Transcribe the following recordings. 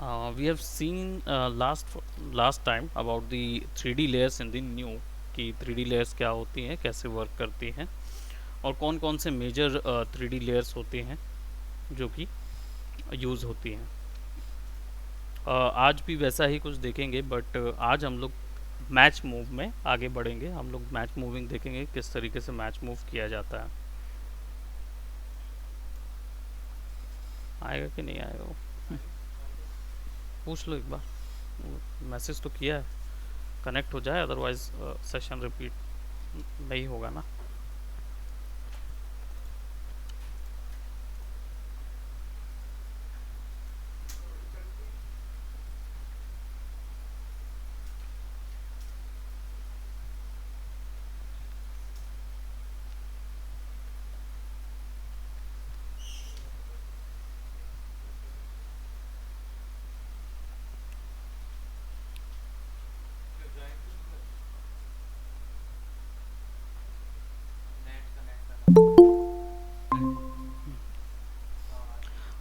We have seen last time about the 3D layers in the new कि 3D layers क्या होती हैं, कैसे वर्क करती हैं और कौन कौन से मेजर 3D लेयर्स होते हैं जो कि यूज़ होती हैं। आज भी वैसा ही कुछ देखेंगे, बट आज हम लोग मैच मूव में आगे बढ़ेंगे। हम लोग मैच मूविंग देखेंगे किस तरीके से मैच मूव किया जाता है। आएगा कि नहीं आएगा वो पूछ लो एक बार। मैसेज तो किया है, कनेक्ट हो जाए, अदरवाइज सेशन रिपीट नहीं होगा ना।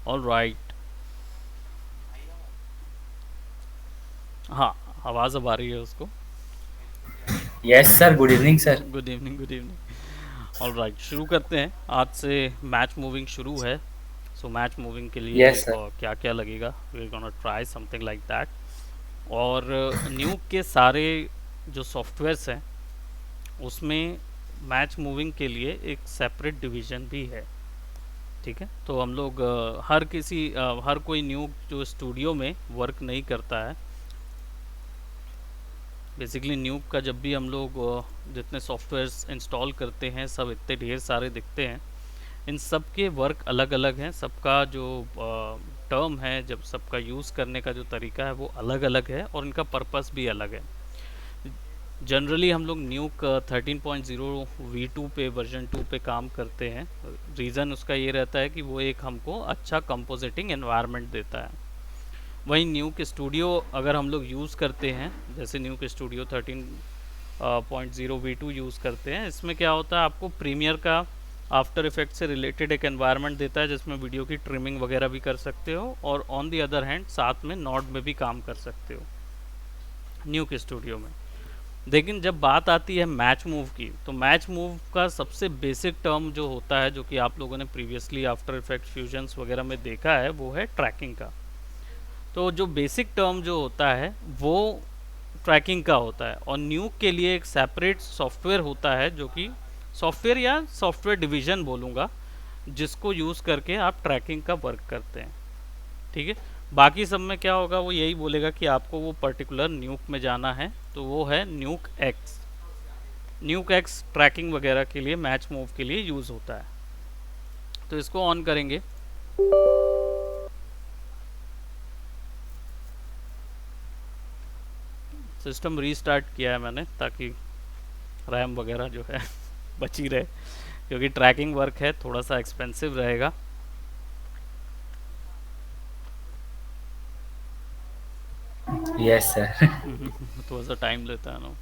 All right. हाँ, आवाज़ अब आ रही है उसको। Yes sir, good evening sir. Good evening, good evening. All right, शुरू करते हैं। आज से मैच मूविंग शुरू है। सो मैच मूविंग के लिए यस सर। क्या क्या लगेगा, we are gonna try something like that. और न्यू के सारे जो सॉफ्टवेयर्स हैं उसमें मैच मूविंग के लिए एक सेपरेट डिवीजन भी है। ठीक है, तो हम लोग हर कोई न्यू जो स्टूडियो में वर्क नहीं करता है। बेसिकली न्यूब का जब भी हम लोग जितने सॉफ्टवेयर्स इंस्टॉल करते हैं सब इतने ढेर सारे दिखते हैं। इन सब के वर्क अलग अलग हैं, सबका जो टर्म है, जब सबका यूज़ करने का जो तरीका है वो अलग अलग है और इनका पर्पस भी अलग है। जनरली हम लोग न्यूक 13.0 V2 पे वर्जन 2 पे काम करते हैं। रीज़न उसका ये रहता है कि वो एक हमको अच्छा कंपोजिटिंग एनवायरनमेंट देता है। वहीं न्यूक स्टूडियो अगर हम लोग यूज़ करते हैं, जैसे न्यूक स्टूडियो 13.0 V2 यूज़ करते हैं, इसमें क्या होता है, आपको प्रीमियर का आफ्टर इफेक्ट से रिलेटेड एक एनवायरनमेंट देता है जिसमें वीडियो की ट्रिमिंग वगैरह भी कर सकते हो और ऑन दी अदर हैंड साथ में नॉड में भी काम कर सकते हो न्यूक स्टूडियो में। लेकिन जब बात आती है मैच मूव की, तो मैच मूव का सबसे बेसिक टर्म जो होता है, जो कि आप लोगों ने प्रीवियसली आफ्टर इफेक्ट फ्यूजन्स वगैरह में देखा है, वो है ट्रैकिंग का। तो जो बेसिक टर्म जो होता है वो ट्रैकिंग का होता है और न्यूक के लिए एक सेपरेट सॉफ्टवेयर होता है जो कि सॉफ्टवेयर या सॉफ्टवेयर डिवीजन बोलूँगा, जिसको यूज़ करके आप ट्रैकिंग का वर्क करते हैं। ठीक है, बाकी सब में क्या होगा, वो यही बोलेगा कि आपको वो पर्टिकुलर न्यूक में जाना है, तो वो है Nuke X. Nuke X tracking वगैरह के लिए, मैच मूव के लिए यूज़ होता है। तो इसको ऑन करेंगे। सिस्टम रीस्टार्ट किया है मैंने ताकि रैम वगैरह जो है बची रहे, क्योंकि ट्रैकिंग वर्क है, थोड़ा सा एक्सपेंसिव रहेगा। Yes sir. थोड़ा सा टाइम लेता है ना।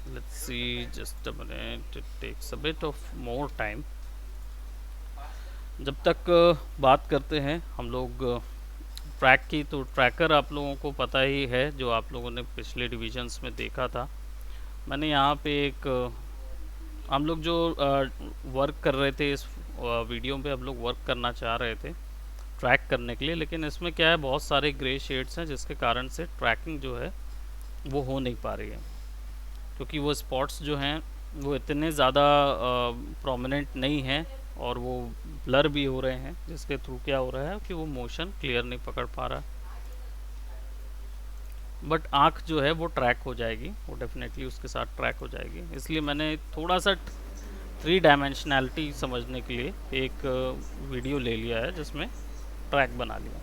Let's see, just a minute, it takes a bit of more time. जब तक बात करते हैं हम लोग ट्रैक की, तो ट्रैकर आप लोगों को पता ही है, जो आप लोगों ने पिछले डिविजन्स में देखा था। मैंने यहाँ पे एक हम लोग जो वर्क कर रहे थे इस वीडियो पे, हम लोग वर्क करना चाह रहे थे ट्रैक करने के लिए, लेकिन इसमें क्या है, बहुत सारे ग्रे शेड्स हैं जिसके कारण से ट्रैकिंग जो है वो हो नहीं पा रही है, क्योंकि वो स्पॉट्स जो हैं वो इतने ज़्यादा प्रोमिनेंट नहीं हैं और वो ब्लर भी हो रहे हैं, जिसके थ्रू क्या हो रहा है कि वो मोशन क्लियर नहीं पकड़ पा रहा। बट आँख जो है वो ट्रैक हो जाएगी, वो डेफिनेटली उसके साथ ट्रैक हो जाएगी। इसलिए मैंने थोड़ा सा थ्री डायमेंशनैलिटी समझने के लिए एक वीडियो ले लिया है जिसमें ट्रैक बना लिया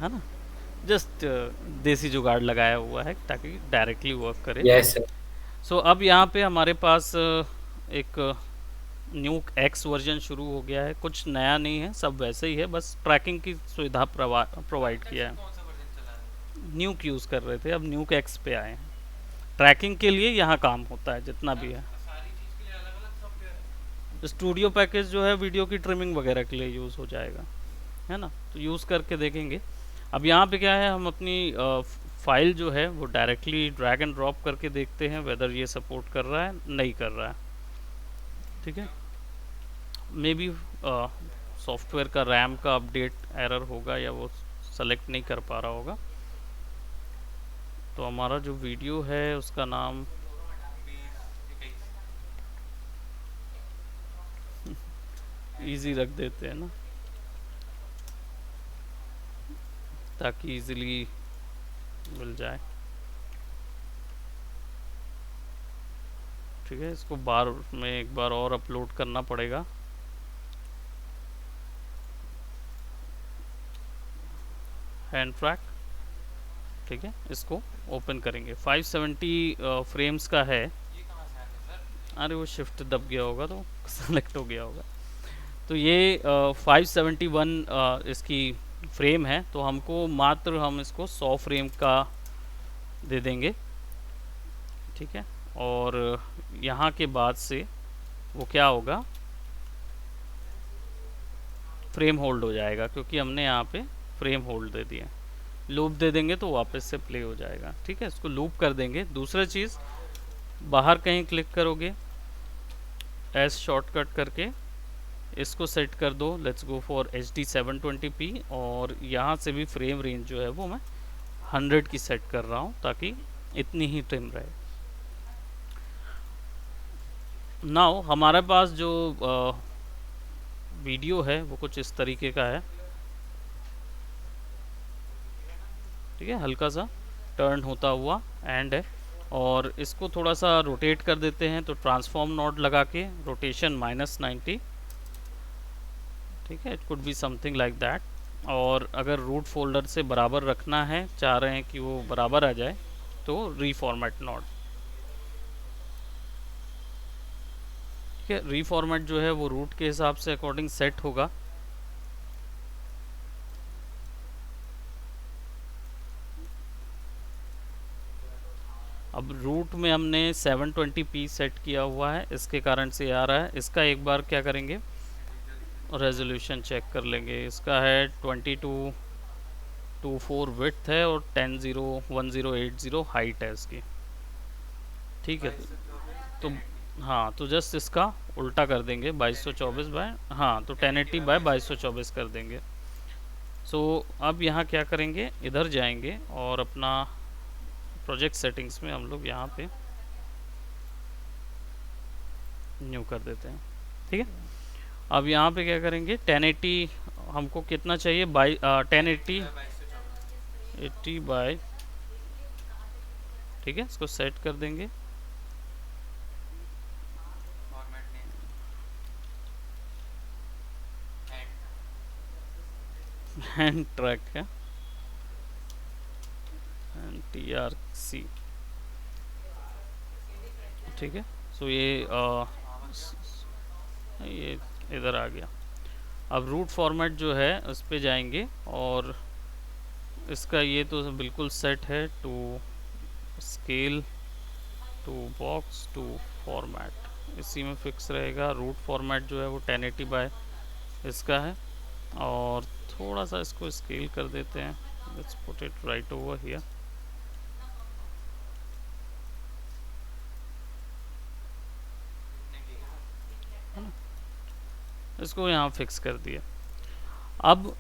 है ना। जस्ट देसी जुगाड़ लगाया हुआ है ताकि डायरेक्टली वर्क करे। Yes sir. सो अब यहाँ पे हमारे पास एक न्यूक एक्स वर्जन शुरू हो गया है। कुछ नया नहीं है, सब वैसे ही है, बस ट्रैकिंग की सुविधा प्रोवाइड किया है। न्यूक यूज़ कर रहे थे, अब न्यूक एक्स पे आए हैं। ट्रैकिंग के लिए यहाँ काम होता है जितना भी है। स्टूडियो पैकेज जो है वीडियो की ट्रिमिंग वगैरह के लिए यूज़ हो जाएगा, है ना, तो यूज़ करके देखेंगे। अब यहाँ पे क्या है, हम अपनी फाइल जो है वो डायरेक्टली ड्रैग एंड ड्रॉप करके देखते हैं वेदर ये सपोर्ट कर रहा है नहीं कर रहा है। ठीक है, मे बी सॉफ्टवेयर का रैम का अपडेट एरर होगा या वो सेलेक्ट नहीं कर पा रहा होगा। तो हमारा जो वीडियो है उसका नाम इजी रख देते हैं ना, ताकि इजीली मिल जाए। ठीक है, इसको बार में एक बार और अपलोड करना पड़ेगा। हैंड ट्रैक, ठीक है, इसको ओपन करेंगे। 570 फ्रेम्स का है। अरे वो शिफ्ट दब गया होगा तो सेलेक्ट हो गया होगा। तो ये 571 इसकी फ्रेम है, तो हमको मात्र हम इसको 100 फ्रेम का दे देंगे। ठीक है, और यहाँ के बाद से वो क्या होगा, फ्रेम होल्ड हो जाएगा, क्योंकि हमने यहाँ पे फ्रेम होल्ड दे दिया। लूप दे देंगे तो वापस से प्ले हो जाएगा। ठीक है, इसको लूप कर देंगे। दूसरा चीज़, बाहर कहीं क्लिक करोगे, एस शॉर्टकट करके इसको सेट कर दो, let's go for HD 720p, और यहाँ से भी फ्रेम रेंज जो है वो मैं 100 की सेट कर रहा हूँ ताकि इतनी ही ट्रिम रहे। नाउ हमारे पास जो वीडियो है वो कुछ इस तरीके का है। ठीक है, हल्का सा टर्न होता हुआ एंड है, और इसको थोड़ा सा रोटेट कर देते हैं। तो ट्रांसफॉर्म नॉट लगा के रोटेशन -90। ठीक है, it could be something like that. और अगर रूट फोल्डर से बराबर रखना है, चाह रहे हैं कि वो बराबर आ जाए, तो रीफॉर्मेट नॉट। ठीक है, रीफॉर्मेट जो है वो रूट के हिसाब से अकॉर्डिंग सेट होगा। अब रूट में हमने 720p सेट किया हुआ है, इसके कारण से आ रहा है। इसका एक बार क्या करेंगे, रेजोल्यूशन चेक कर लेंगे। इसका है 2224 विड्थ है और 1080 हाइट है इसकी। ठीक है, तो हाँ, तो जस्ट इसका उल्टा कर देंगे, 2224 बाय, हाँ, तो 1080 बाय 2224 कर देंगे। सो अब यहाँ क्या करेंगे, इधर जाएंगे और अपना प्रोजेक्ट सेटिंग्स में हम लोग यहाँ पे न्यू कर देते हैं। ठीक है, अब यहाँ पे क्या करेंगे, 1080 हमको कितना चाहिए, 1080 80 बाय, ठीक है, इसको सेट कर देंगे। हैंड ट्रैक है, TRC। ठीक है, सो ये इधर आ गया। अब रूट फॉर्मेट जो है उस पे जाएंगे, और इसका ये तो बिल्कुल सेट है to scale to box to format, इसी में फिक्स रहेगा। रूट फॉर्मेट जो है वो 1080 बाय इसका है, और थोड़ा सा इसको स्केल कर देते हैं। Let's put it right over here. इसको यहाँ फिक्स कर दिया। अब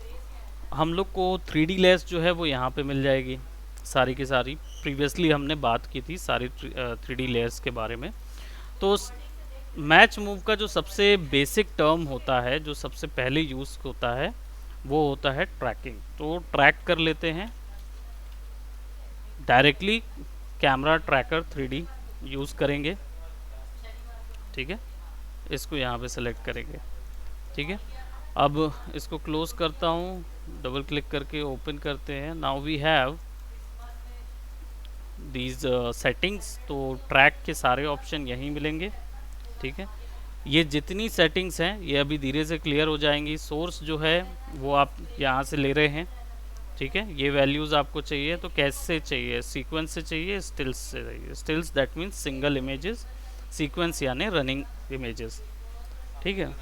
हम लोग को 3D लेस जो है वो यहाँ पे मिल जाएगी, सारी की सारी। प्रीवियसली हमने बात की थी सारी 3D लेयर्स के बारे में। तो मैच मूव का जो सबसे बेसिक टर्म होता है, जो सबसे पहले यूज़ होता है, वो होता है ट्रैकिंग। तो ट्रैक कर लेते हैं directly, camera tracker 3D use करेंगे। ठीक है, इसको यहाँ पे सेलेक्ट करेंगे। ठीक है, अब इसको क्लोज करता हूँ, डबल क्लिक करके ओपन करते हैं। Now we have these settings, तो ट्रैक के सारे ऑप्शन यहीं मिलेंगे। ठीक है, ये जितनी सेटिंग्स हैं ये अभी धीरे से क्लियर हो जाएंगी। सोर्स जो है वो आप यहाँ से ले रहे हैं। ठीक है, ये वैल्यूज़ आपको चाहिए तो कैसे चाहिए, सीक्वेंस से चाहिए, स्टिल्स से चाहिए। Stills that means single images, sequence यानी रनिंग इमेजेस। ठीक है,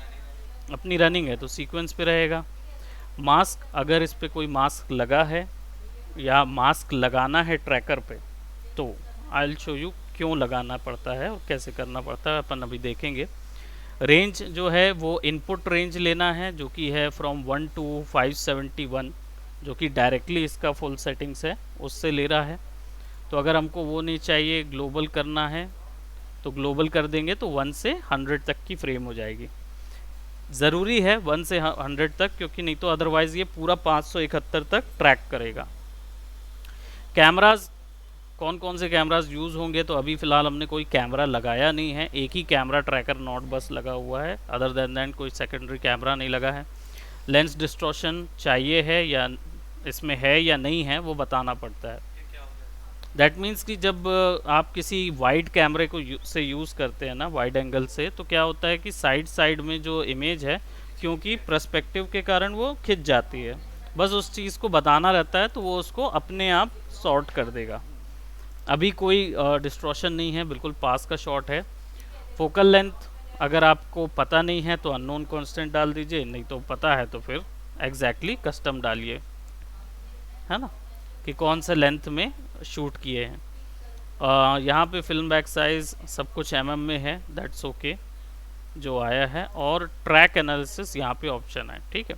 अपनी रनिंग है तो सीक्वेंस पे रहेगा। मास्क, अगर इस पे कोई मास्क लगा है या मास्क लगाना है ट्रैकर पे, तो आई विल शो यू क्यों लगाना पड़ता है और कैसे करना पड़ता है, अपन अभी देखेंगे। रेंज जो है वो इनपुट रेंज लेना है, जो कि है फ्रॉम 1 to 571, जो कि डायरेक्टली इसका फुल सेटिंग्स है उससे ले रहा है। तो अगर हमको वो नहीं चाहिए, ग्लोबल करना है, तो ग्लोबल कर देंगे तो 1 से 100 तक की फ्रेम हो जाएगी। ज़रूरी है 1 से 100 तक, क्योंकि नहीं तो अदरवाइज़ ये पूरा 571 तक ट्रैक करेगा। कैमराज, कौन कौन से कैमराज यूज़ होंगे, तो अभी फ़िलहाल हमने कोई कैमरा लगाया नहीं है, एक ही कैमरा ट्रैकर नॉट बस लगा हुआ है, अदर देन दैट कोई सेकेंडरी कैमरा नहीं लगा है। लेंस डिस्टॉर्शन चाहिए है या इसमें है या नहीं है वो बताना पड़ता है। दैट मीन्स कि जब आप किसी वाइड कैमरे को से यूज़ करते हैं ना, वाइड एंगल से, तो क्या होता है कि साइड साइड में जो इमेज है, क्योंकि पर्सपेक्टिव के कारण वो खिंच जाती है, बस उस चीज़ को बताना रहता है तो वो उसको अपने आप सॉर्ट कर देगा। अभी कोई डिस्ट्रॉशन नहीं है, बिल्कुल पास का शॉट है। फोकल लेंथ अगर आपको पता नहीं है तो अननोन कांस्टेंट डाल दीजिए, नहीं तो पता है तो फिर एग्जैक्टली कस्टम डालिए, है ना, कि कौन से लेंथ में शूट किए हैं। यहाँ पे फिल्म बैक साइज सब कुछ mm में है, दैट्स ओके जो आया है, और ट्रैक एनालिसिस यहाँ पे ऑप्शन है। ठीक है,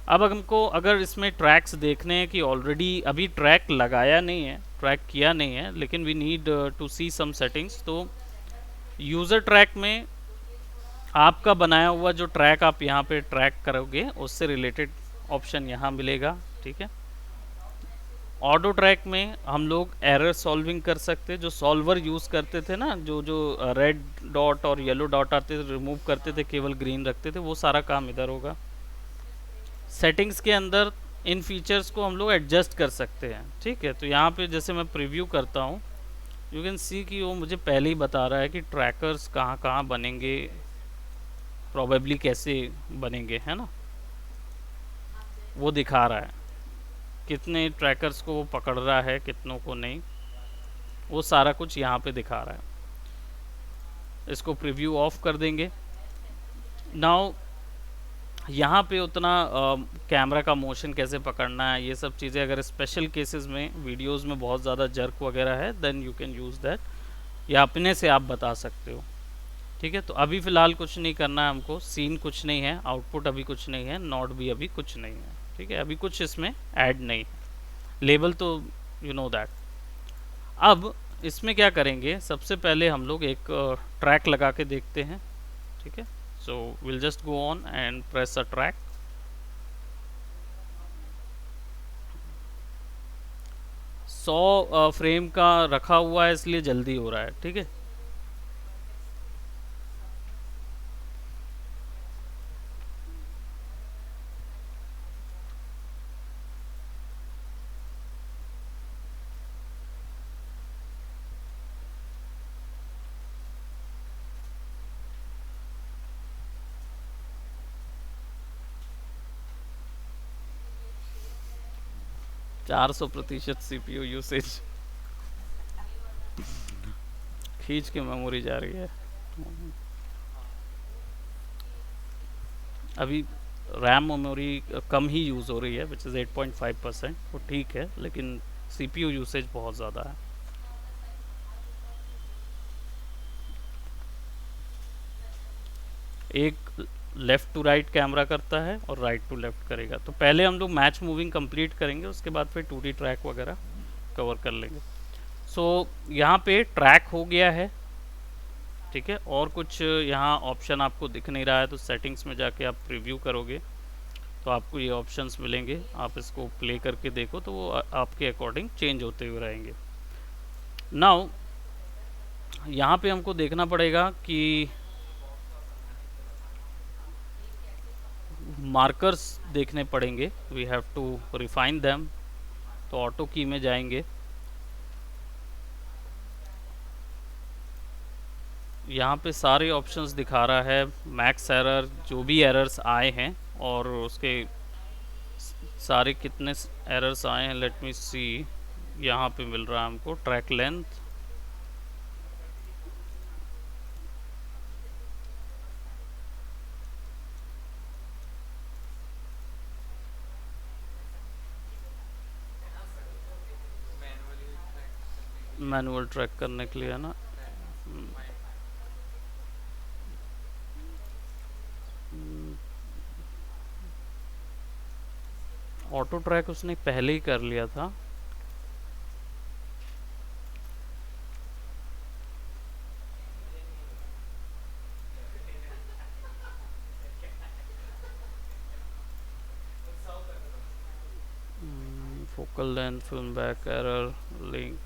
अब हमको अगर इसमें ट्रैक्स देखने हैं कि ऑलरेडी अभी ट्रैक लगाया नहीं है, ट्रैक किया नहीं है, लेकिन we need to see some settings, तो यूज़र ट्रैक में आपका बनाया हुआ जो ट्रैक आप यहाँ पे ट्रैक करोगे उससे रिलेटेड ऑप्शन यहाँ मिलेगा। ठीक है, ऑटो ट्रैक में हम लोग एरर सॉल्विंग कर सकते हैं, जो सॉल्वर यूज़ करते थे ना, जो जो रेड डॉट और येलो डॉट आते थे रिमूव करते थे, केवल ग्रीन रखते थे, वो सारा काम इधर होगा। सेटिंग्स के अंदर इन फीचर्स को हम लोग एडजस्ट कर सकते हैं। ठीक है, तो यहाँ पे जैसे मैं प्रीव्यू करता हूँ, यू कैन सी कि वो मुझे पहले ही बता रहा है कि ट्रैकर्स कहाँ कहाँ बनेंगे, प्रोबेबली कैसे बनेंगे, है ना, वो दिखा रहा है कितने ट्रैकर्स को वो पकड़ रहा है, कितनों को नहीं, वो सारा कुछ यहाँ पे दिखा रहा है। इसको प्रीव्यू ऑफ कर देंगे। नाउ यहाँ पे उतना कैमरा का मोशन कैसे पकड़ना है, ये सब चीज़ें अगर स्पेशल केसेस में वीडियोस में बहुत ज़्यादा जर्क वगैरह है, then you can use that, या अपने से आप बता सकते हो। ठीक है, तो अभी फ़िलहाल कुछ नहीं करना है हमको, सीन कुछ नहीं है, आउटपुट अभी कुछ नहीं है, नोट भी अभी कुछ नहीं है। ठीक है, अभी कुछ इसमें ऐड नहीं है, लेबल तो यू नो दैट। अब इसमें क्या करेंगे, सबसे पहले हम लोग एक ट्रैक लगा के देखते हैं। ठीक है, so we'll just go on and press a track। 100 frame का रखा हुआ है इसलिए जल्दी हो रहा है। ठीक है, चार 400% CPU यूसेज, खींच के मेमोरी जा रही है। अभी रैम मेमोरी कम ही यूज़ हो रही है, विच इज़ 8.5%, वो ठीक है, लेकिन CPU यूसेज बहुत ज़्यादा है। एक लेफ़्ट टू राइट कैमरा करता है और राइट टू लेफ़्ट करेगा, तो पहले हम लोग मैच मूविंग कंप्लीट करेंगे, उसके बाद फिर 2D ट्रैक वगैरह कवर कर लेंगे। सो यहाँ पे ट्रैक हो गया है। ठीक है, और कुछ यहाँ ऑप्शन आपको दिख नहीं रहा है, तो सेटिंग्स में जाके आप प्रीव्यू करोगे तो आपको ये ऑप्शंस मिलेंगे, आप इसको प्ले करके देखो तो वो आपके अकॉर्डिंग चेंज होते हुए रहेंगे। नाउ यहाँ पे हमको देखना पड़ेगा कि मार्कर्स देखने पड़ेंगे, we have to refine them. तो ऑटो की में जाएंगे, यहाँ पे सारे ऑप्शंस दिखा रहा है, मैक्स एरर, जो भी एरर्स आए हैं और उसके सारे कितने एरर्स आए हैं, लेट मी सी। यहाँ पे मिल रहा है हमको ट्रैक लेंथ, मैनुअल ट्रैक करने के लिए है ना। ऑटो ट्रैक उसने पहले ही कर लिया था। Focal length, film back error, link.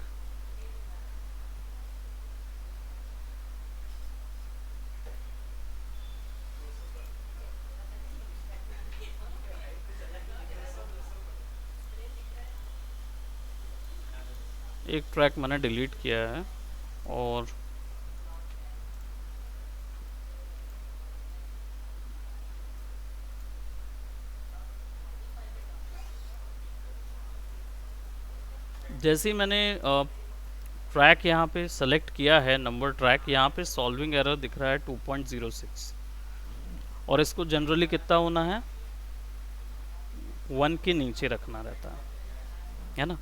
एक ट्रैक मैंने डिलीट किया है और जैसे ही मैंने ट्रैक यहाँ पे सेलेक्ट किया है, नंबर ट्रैक, यहाँ पे सॉल्विंग एरर दिख रहा है 2.06, और इसको जनरली कितना होना है, 1 के नीचे रखना रहता है ना,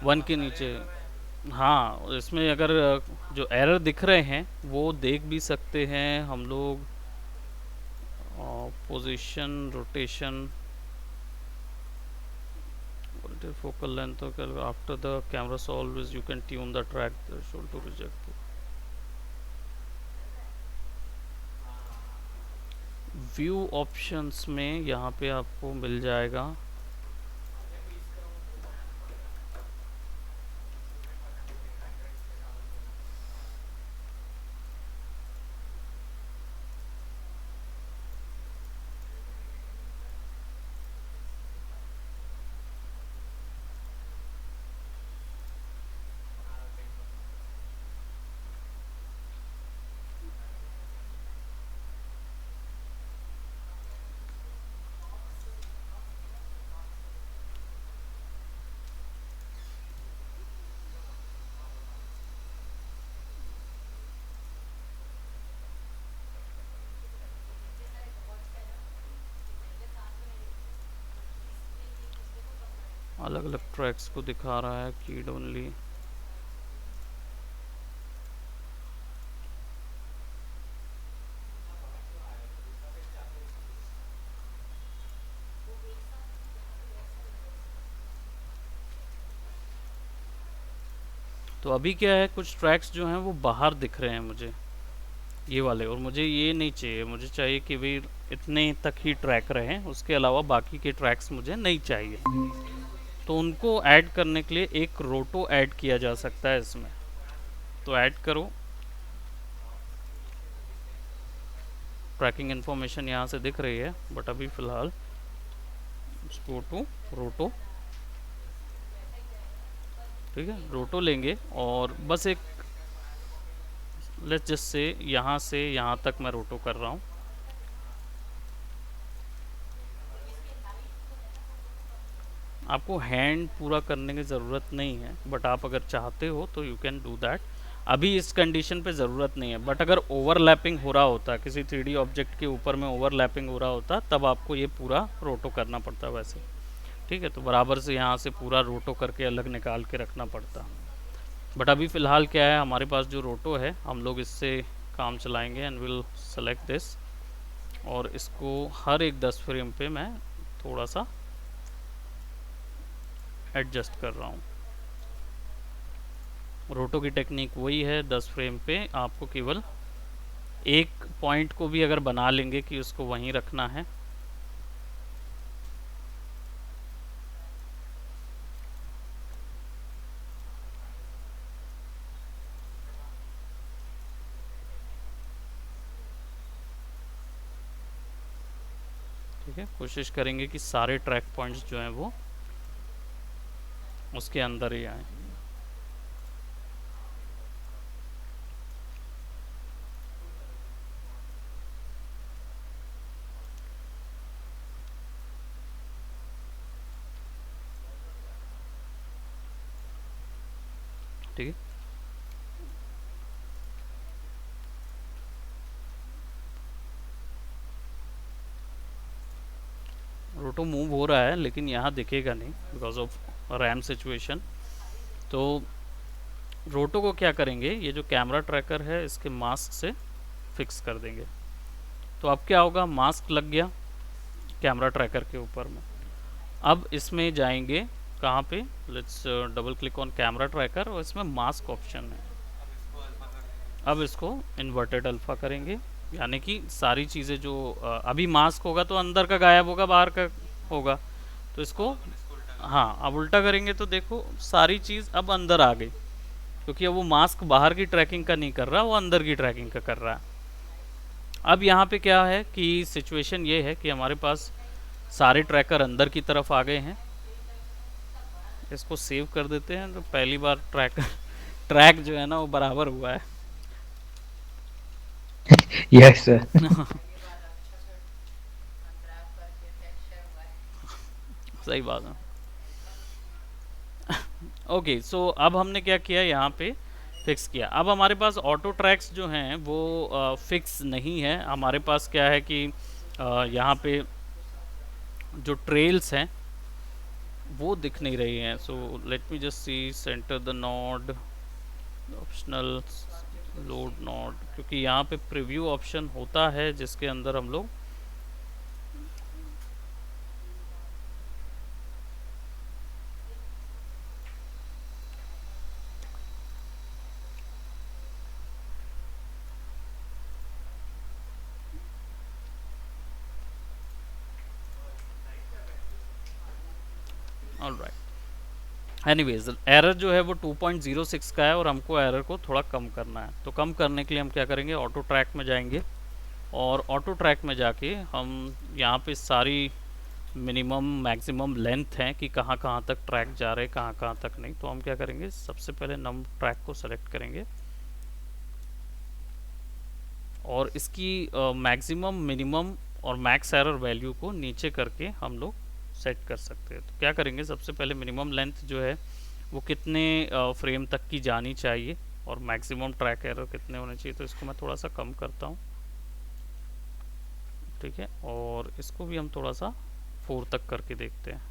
1 के नीचे। हाँ, इसमें अगर जो एरर दिख रहे हैं वो देख भी सकते हैं हम लोग। Position, rotation, focal length, okay, after the camera solves you can tune the track threshold to reject view options में यहाँ पे आपको मिल जाएगा। अलग अलग ट्रैक्स को दिखा रहा है, कीड ओनली। तो अभी क्या है, कुछ ट्रैक्स जो हैं वो बाहर दिख रहे हैं मुझे, ये वाले, और मुझे ये नहीं चाहिए। मुझे चाहिए कि भाई इतने तक ही ट्रैक रहें, उसके अलावा बाकी के ट्रैक्स मुझे नहीं चाहिए। तो उनको ऐड करने के लिए एक रोटो ऐड किया जा सकता है इसमें। तो ऐड करो, ट्रैकिंग इन्फॉर्मेशन यहाँ से दिख रही है, बट अभी फ़िलहाल गो टू रोटो। ठीक है, रोटो लेंगे और बस एक, लेट्स जस्ट से यहाँ से यहाँ तक मैं रोटो कर रहा हूँ। आपको हैंड पूरा करने की ज़रूरत नहीं है, बट आप अगर चाहते हो तो यू कैन डू दैट। अभी इस कंडीशन पे ज़रूरत नहीं है, बट अगर ओवरलैपिंग हो रहा होता, किसी 3D ऑब्जेक्ट के ऊपर में ओवरलैपिंग हो रहा होता, तब आपको ये पूरा रोटो करना पड़ता वैसे। ठीक है, तो बराबर से यहाँ से पूरा रोटो करके अलग निकाल के रखना पड़ता। बट अभी फ़िलहाल क्या है, हमारे पास जो रोटो है, हम लोग इससे काम चलाएंगे एंड विल सेलेक्ट दिस, और इसको हर एक 10 फ्रेम पे मैं थोड़ा सा एडजस्ट कर रहा हूँ। रोटो की टेक्निक वही है, 10 फ्रेम पे आपको केवल एक पॉइंट को भी अगर बना लेंगे कि उसको वहीं रखना है, ठीक है, कोशिश करेंगे कि सारे ट्रैक पॉइंट्स जो हैं वो उसके अंदर ही आए। ठीक है। रोटो मूव हो रहा है लेकिन यहाँ दिखेगा नहीं बिकॉज ऑफ रैम सिचुएशन। तो रोटो को क्या करेंगे, ये जो कैमरा ट्रैकर है इसके मास्क से फिक्स कर देंगे। तो अब क्या होगा, मास्क लग गया कैमरा ट्रैकर के ऊपर में। अब इसमें जाएंगे कहाँ पे, let's double click on camera tracker और इसमें मास्क ऑप्शन है। अब इसको इन्वर्टेड अल्फा करेंगे, यानी कि सारी चीज़ें जो अभी मास्क होगा तो अंदर का गायब होगा, बाहर का होगा। तो इसको हाँ अब उल्टा करेंगे तो देखो सारी चीज़ अब अंदर आ गई, क्योंकि अब वो मास्क बाहर की ट्रैकिंग का नहीं कर रहा, वो अंदर की ट्रैकिंग का कर रहा है। अब यहाँ पे क्या है कि सिचुएशन ये है कि हमारे पास सारे ट्रैकर अंदर की तरफ आ गए हैं। इसको सेव कर देते हैं, तो पहली बार ट्रैक जो है ना वो बराबर हुआ है। Yes sir. सही बात है। ओके सो अब हमने क्या किया, यहाँ पे फिक्स किया। अब हमारे पास ऑटो ट्रैक्स जो हैं वो फिक्स नहीं है। हमारे पास क्या है कि यहाँ पे जो ट्रेल्स हैं वो दिख नहीं रही हैं। So let me just see centre the node, optional load node, क्योंकि यहाँ पे प्रीव्यू ऑप्शन होता है जिसके अंदर हम लोग ऑलराइट। एनीवेज एरर जो है वो 2.06 का है और हमको एरर को थोड़ा कम करना है। तो कम करने के लिए हम क्या करेंगे, ऑटो ट्रैक में जाएंगे और ऑटो ट्रैक में जाके हम यहाँ पे सारी मिनिमम मैक्सिमम लेंथ है कि कहाँ कहाँ तक ट्रैक जा रहे हैं, कहाँ कहाँ तक नहीं। तो हम क्या करेंगे, सबसे पहले नम ट्रैक को सेलेक्ट करेंगे और इसकी मैक्सिमम मिनिमम और मैक्स एरर वैल्यू को नीचे करके हम लोग सेट कर सकते हैं। तो क्या करेंगे, सबसे पहले मिनिमम लेंथ जो है वो कितने फ्रेम तक की जानी चाहिए और मैक्सिमम ट्रैक एरर कितने होने चाहिए। तो इसको मैं थोड़ा सा कम करता हूँ, ठीक है, और इसको भी हम थोड़ा सा 4 तक करके देखते हैं।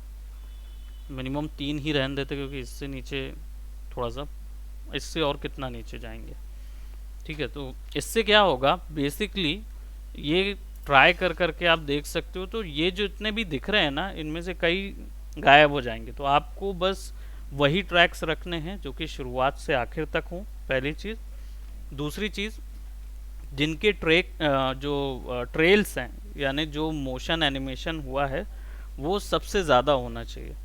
मिनिमम 3 ही रहने देते क्योंकि इससे नीचे थोड़ा सा, इससे और कितना नीचे जाएंगे, ठीक है। तो इससे क्या होगा, बेसिकली ये ट्राई कर करके आप देख सकते हो। तो ये जो इतने भी दिख रहे हैं ना, इनमें से कई गायब हो जाएंगे। तो आपको बस वही ट्रैक्स रखने हैं जो कि शुरुआत से आखिर तक हों, पहली चीज़। दूसरी चीज़, जिनके जो ट्रेल्स हैं यानी जो मोशन एनिमेशन हुआ है वो सबसे ज़्यादा होना चाहिए,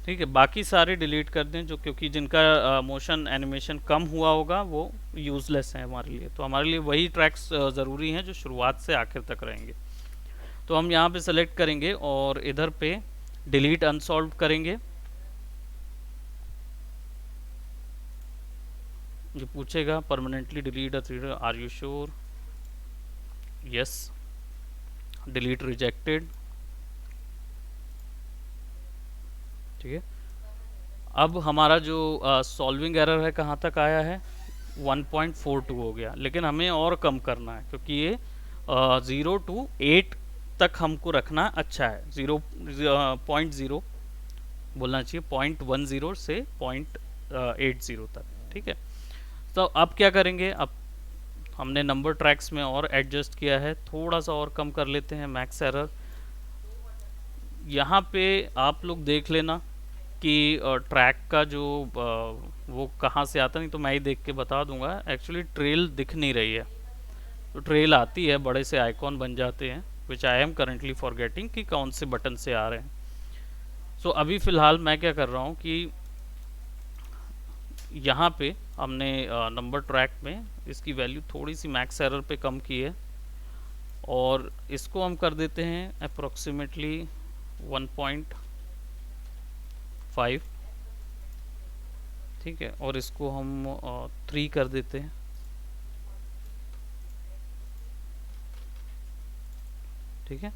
ठीक है। बाकी सारे डिलीट कर दें जो, क्योंकि जिनका मोशन एनिमेशन कम हुआ होगा वो यूज़लेस है हमारे लिए। तो हमारे लिए वही ट्रैक्स ज़रूरी हैं जो शुरुआत से आखिर तक रहेंगे। तो हम यहाँ पे सेलेक्ट करेंगे और इधर पे डिलीट अनसॉल्व करेंगे। ये पूछेगा permanently delete a thread, are you sure, yes, delete rejected, ठीक है। अब हमारा जो सॉल्विंग एरर है कहाँ तक आया है, 1.42 हो गया। लेकिन हमें और कम करना है क्योंकि ये 0 to 8 तक हमको रखना अच्छा है। 0.0 बोलना चाहिए, 0.10 से 0.80 तक, ठीक है। तो अब क्या करेंगे, अब हमने नंबर ट्रैक्स में और एडजस्ट किया है, थोड़ा सा और कम कर लेते हैं मैक्स एरर। यहाँ पे आप लोग देख लेना कि ट्रैक का जो वो कहाँ से आता, नहीं तो मैं ही देख के बता दूंगा। एक्चुअली ट्रेल दिख नहीं रही है, तो ट्रेल आती है, बड़े से आइकॉन बन जाते हैं, विच आई एम करेंटली फॉरगेटिंग कि कौन से बटन से आ रहे हैं। सो अभी फ़िलहाल मैं क्या कर रहा हूँ कि यहाँ पे हमने नंबर ट्रैक में इसकी वैल्यू थोड़ी सी मैक्स एरर पे कम की है और इसको हम कर देते हैं अप्रोक्सीमेटली 1.5, ठीक है, और इसको हम 3 कर देते हैं, ठीक है।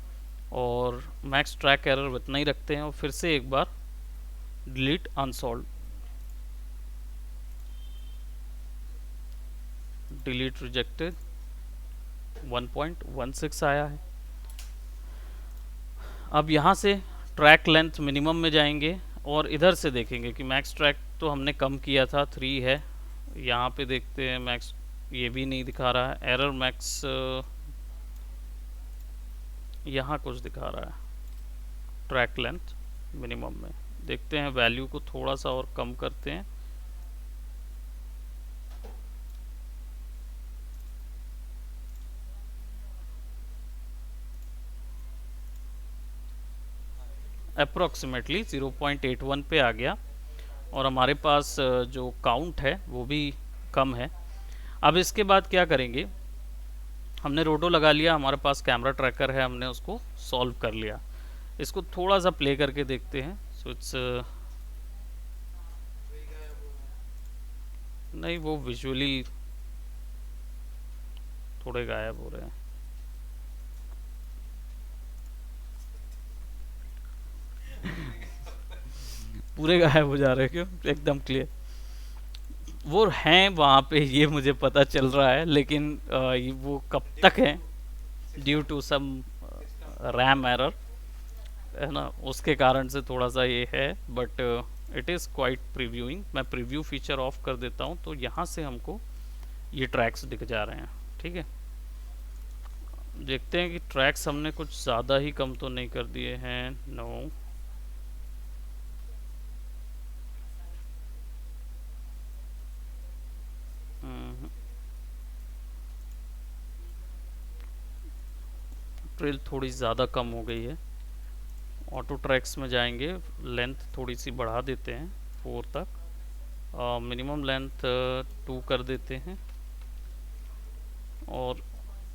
और मैक्स ट्रैक एरर इतना ही रखते हैं और फिर से एक बार डिलीट अनसॉल्व, डिलीट रिजेक्टेड 1.16 आया है। अब यहाँ से ट्रैक लेंथ मिनिमम में जाएंगे और इधर से देखेंगे कि मैक्स ट्रैक तो हमने कम किया था 3 है। यहाँ पे देखते हैं मैक्स, ये भी नहीं दिखा रहा है। एरर मैक्स यहाँ कुछ दिखा रहा है ट्रैक लेंथ मिनिमम में। देखते हैं, वैल्यू को थोड़ा सा और कम करते हैं। अप्रोक्सीमेटली 0.81 पे आ गया और हमारे पास जो काउंट है वो भी कम है। अब इसके बाद क्या करेंगे, हमने रोडो लगा लिया, हमारे पास कैमरा ट्रैकर है, हमने उसको सॉल्व कर लिया। इसको थोड़ा सा प्ले करके देखते हैं। सो इट्स नहीं, वो विजुअली थोड़े गायब हो रहे हैं। पूरे गायब हो जा रहे हैं, क्यों? एकदम क्लियर वो हैं वहाँ पे, ये मुझे पता चल रहा है, लेकिन वो कब तक है, due to some RAM error, है ना, उसके कारण से थोड़ा सा ये है। But it is quite previewing. मैं प्रीव्यू फीचर ऑफ कर देता हूँ तो यहाँ से हमको ये ट्रैक्स दिख जा रहे हैं। ठीक है, देखते हैं कि ट्रैक्स हमने कुछ ज़्यादा ही कम तो नहीं कर दिए हैं। नो, ट्रेल थोड़ी ज़्यादा कम हो गई है। ऑटो ट्रैक्स में जाएंगे, लेंथ थोड़ी सी बढ़ा देते हैं 4 तक, मिनिमम लेंथ 2 कर देते हैं और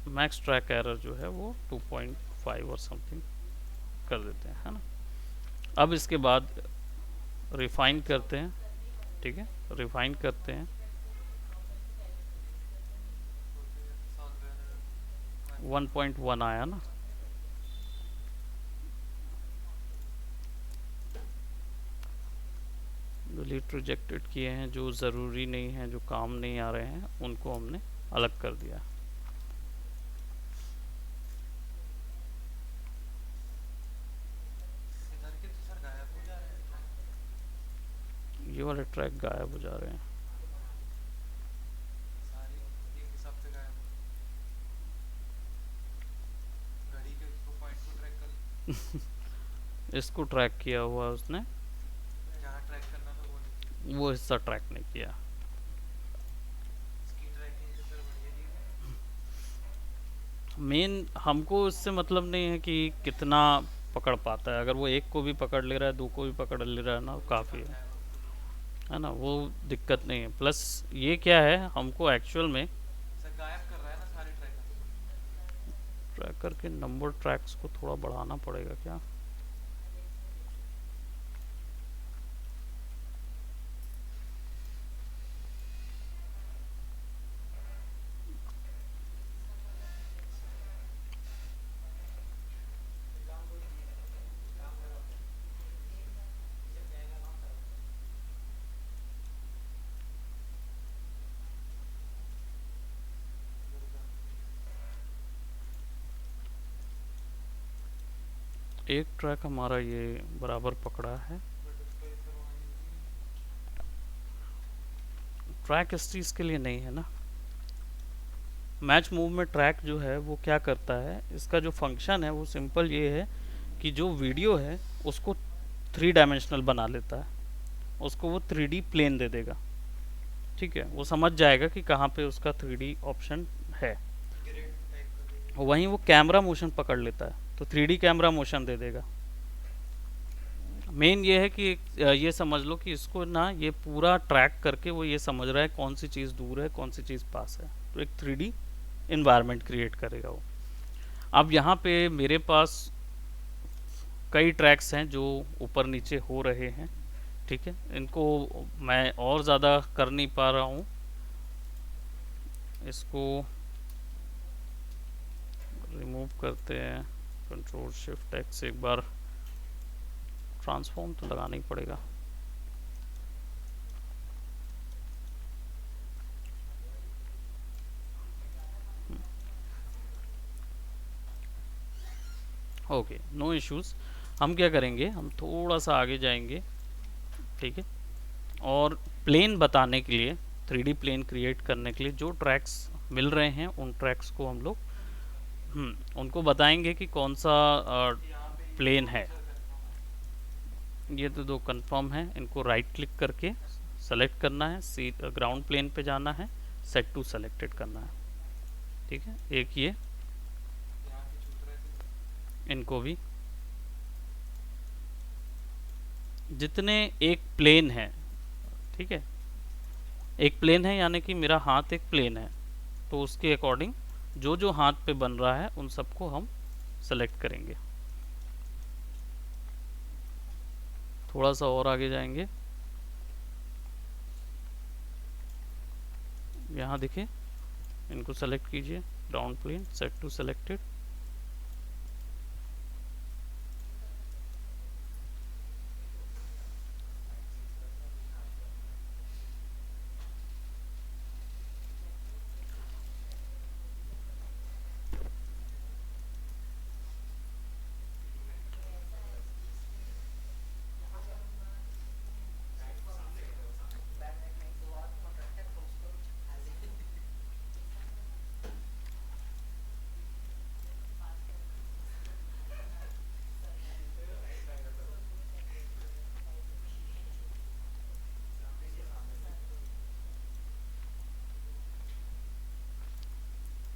मैक्स ट्रैक एरर जो है वो 2.5 और समथिंग कर देते हैं, है ना। अब इसके बाद रिफाइन करते हैं। ठीक है, रिफाइन करते हैं। 1.1 आया ना। डिलीट रिजेक्टेड किए हैं, जो ज़रूरी नहीं है, जो काम नहीं आ रहे हैं, उनको हमने अलग कर दिया। ये वाले ट्रैक गायब हो जा रहे हैं। इसको ट्रैक किया हुआ उसने, वो हिस्सा ट्रैक नहीं किया। मेन हमको इससे मतलब नहीं है कि कितना पकड़ पाता है। अगर वो एक को भी पकड़ ले रहा है, दो को भी पकड़ ले रहा है ना, काफ़ी है ना, वो दिक्कत नहीं है। प्लस ये क्या है, हमको एक्चुअल में ट्रैकर के नंबर ट्रैक्स को थोड़ा बढ़ाना पड़ेगा क्या। एक ट्रैक हमारा ये बराबर पकड़ा है। ट्रैक इस चीज़ के लिए नहीं है ना। मैच मूव में ट्रैक जो है वो क्या करता है, इसका जो फंक्शन है वो सिंपल ये है कि जो वीडियो है उसको 3 डायमेंशनल बना लेता है, उसको वो 3D प्लेन दे देगा। ठीक है, वो समझ जाएगा कि कहाँ पे उसका 3D ऑप्शन है। वहीं वो कैमरा मोशन पकड़ लेता है तो 3D कैमरा मोशन दे देगा। मेन ये है कि ये समझ लो कि इसको ना ये पूरा ट्रैक करके वो ये समझ रहा है कौन सी चीज़ दूर है, कौन सी चीज़ पास है, तो एक 3D इन्वायरमेंट क्रिएट करेगा वो। अब यहाँ पे मेरे पास कई ट्रैक्स हैं जो ऊपर नीचे हो रहे हैं। ठीक है, इनको मैं और ज़्यादा कर नहीं पा रहा हूँ। इसको रिमूव करते हैं, कंट्रोल शिफ्ट एक्स, एक बार ट्रांसफॉर्म तो लगाना ही पड़ेगा। Okay, no issues. हम क्या करेंगे, हम थोड़ा सा आगे जाएंगे, ठीक है, और प्लेन बताने के लिए, 3D प्लेन क्रिएट करने के लिए जो ट्रैक्स मिल रहे हैं उन ट्रैक्स को हम लोग उनको बताएंगे कि कौन सा प्लेन है। ये तो दो कंफर्म है, इनको राइट क्लिक करके सेलेक्ट करना है, सी ग्राउंड प्लेन पे जाना है, सेट टू सेलेक्टेड करना है, ठीक है। एक ये, इनको भी, जितने एक प्लेन है, ठीक है, एक प्लेन है यानी कि मेरा हाथ एक प्लेन है, तो उसके अकॉर्डिंग जो जो हाथ पे बन रहा है उन सबको हम सेलेक्ट करेंगे। थोड़ा सा और आगे जाएंगे, यहाँ देखिए, इनको सेलेक्ट कीजिए, ground plane, set to selected.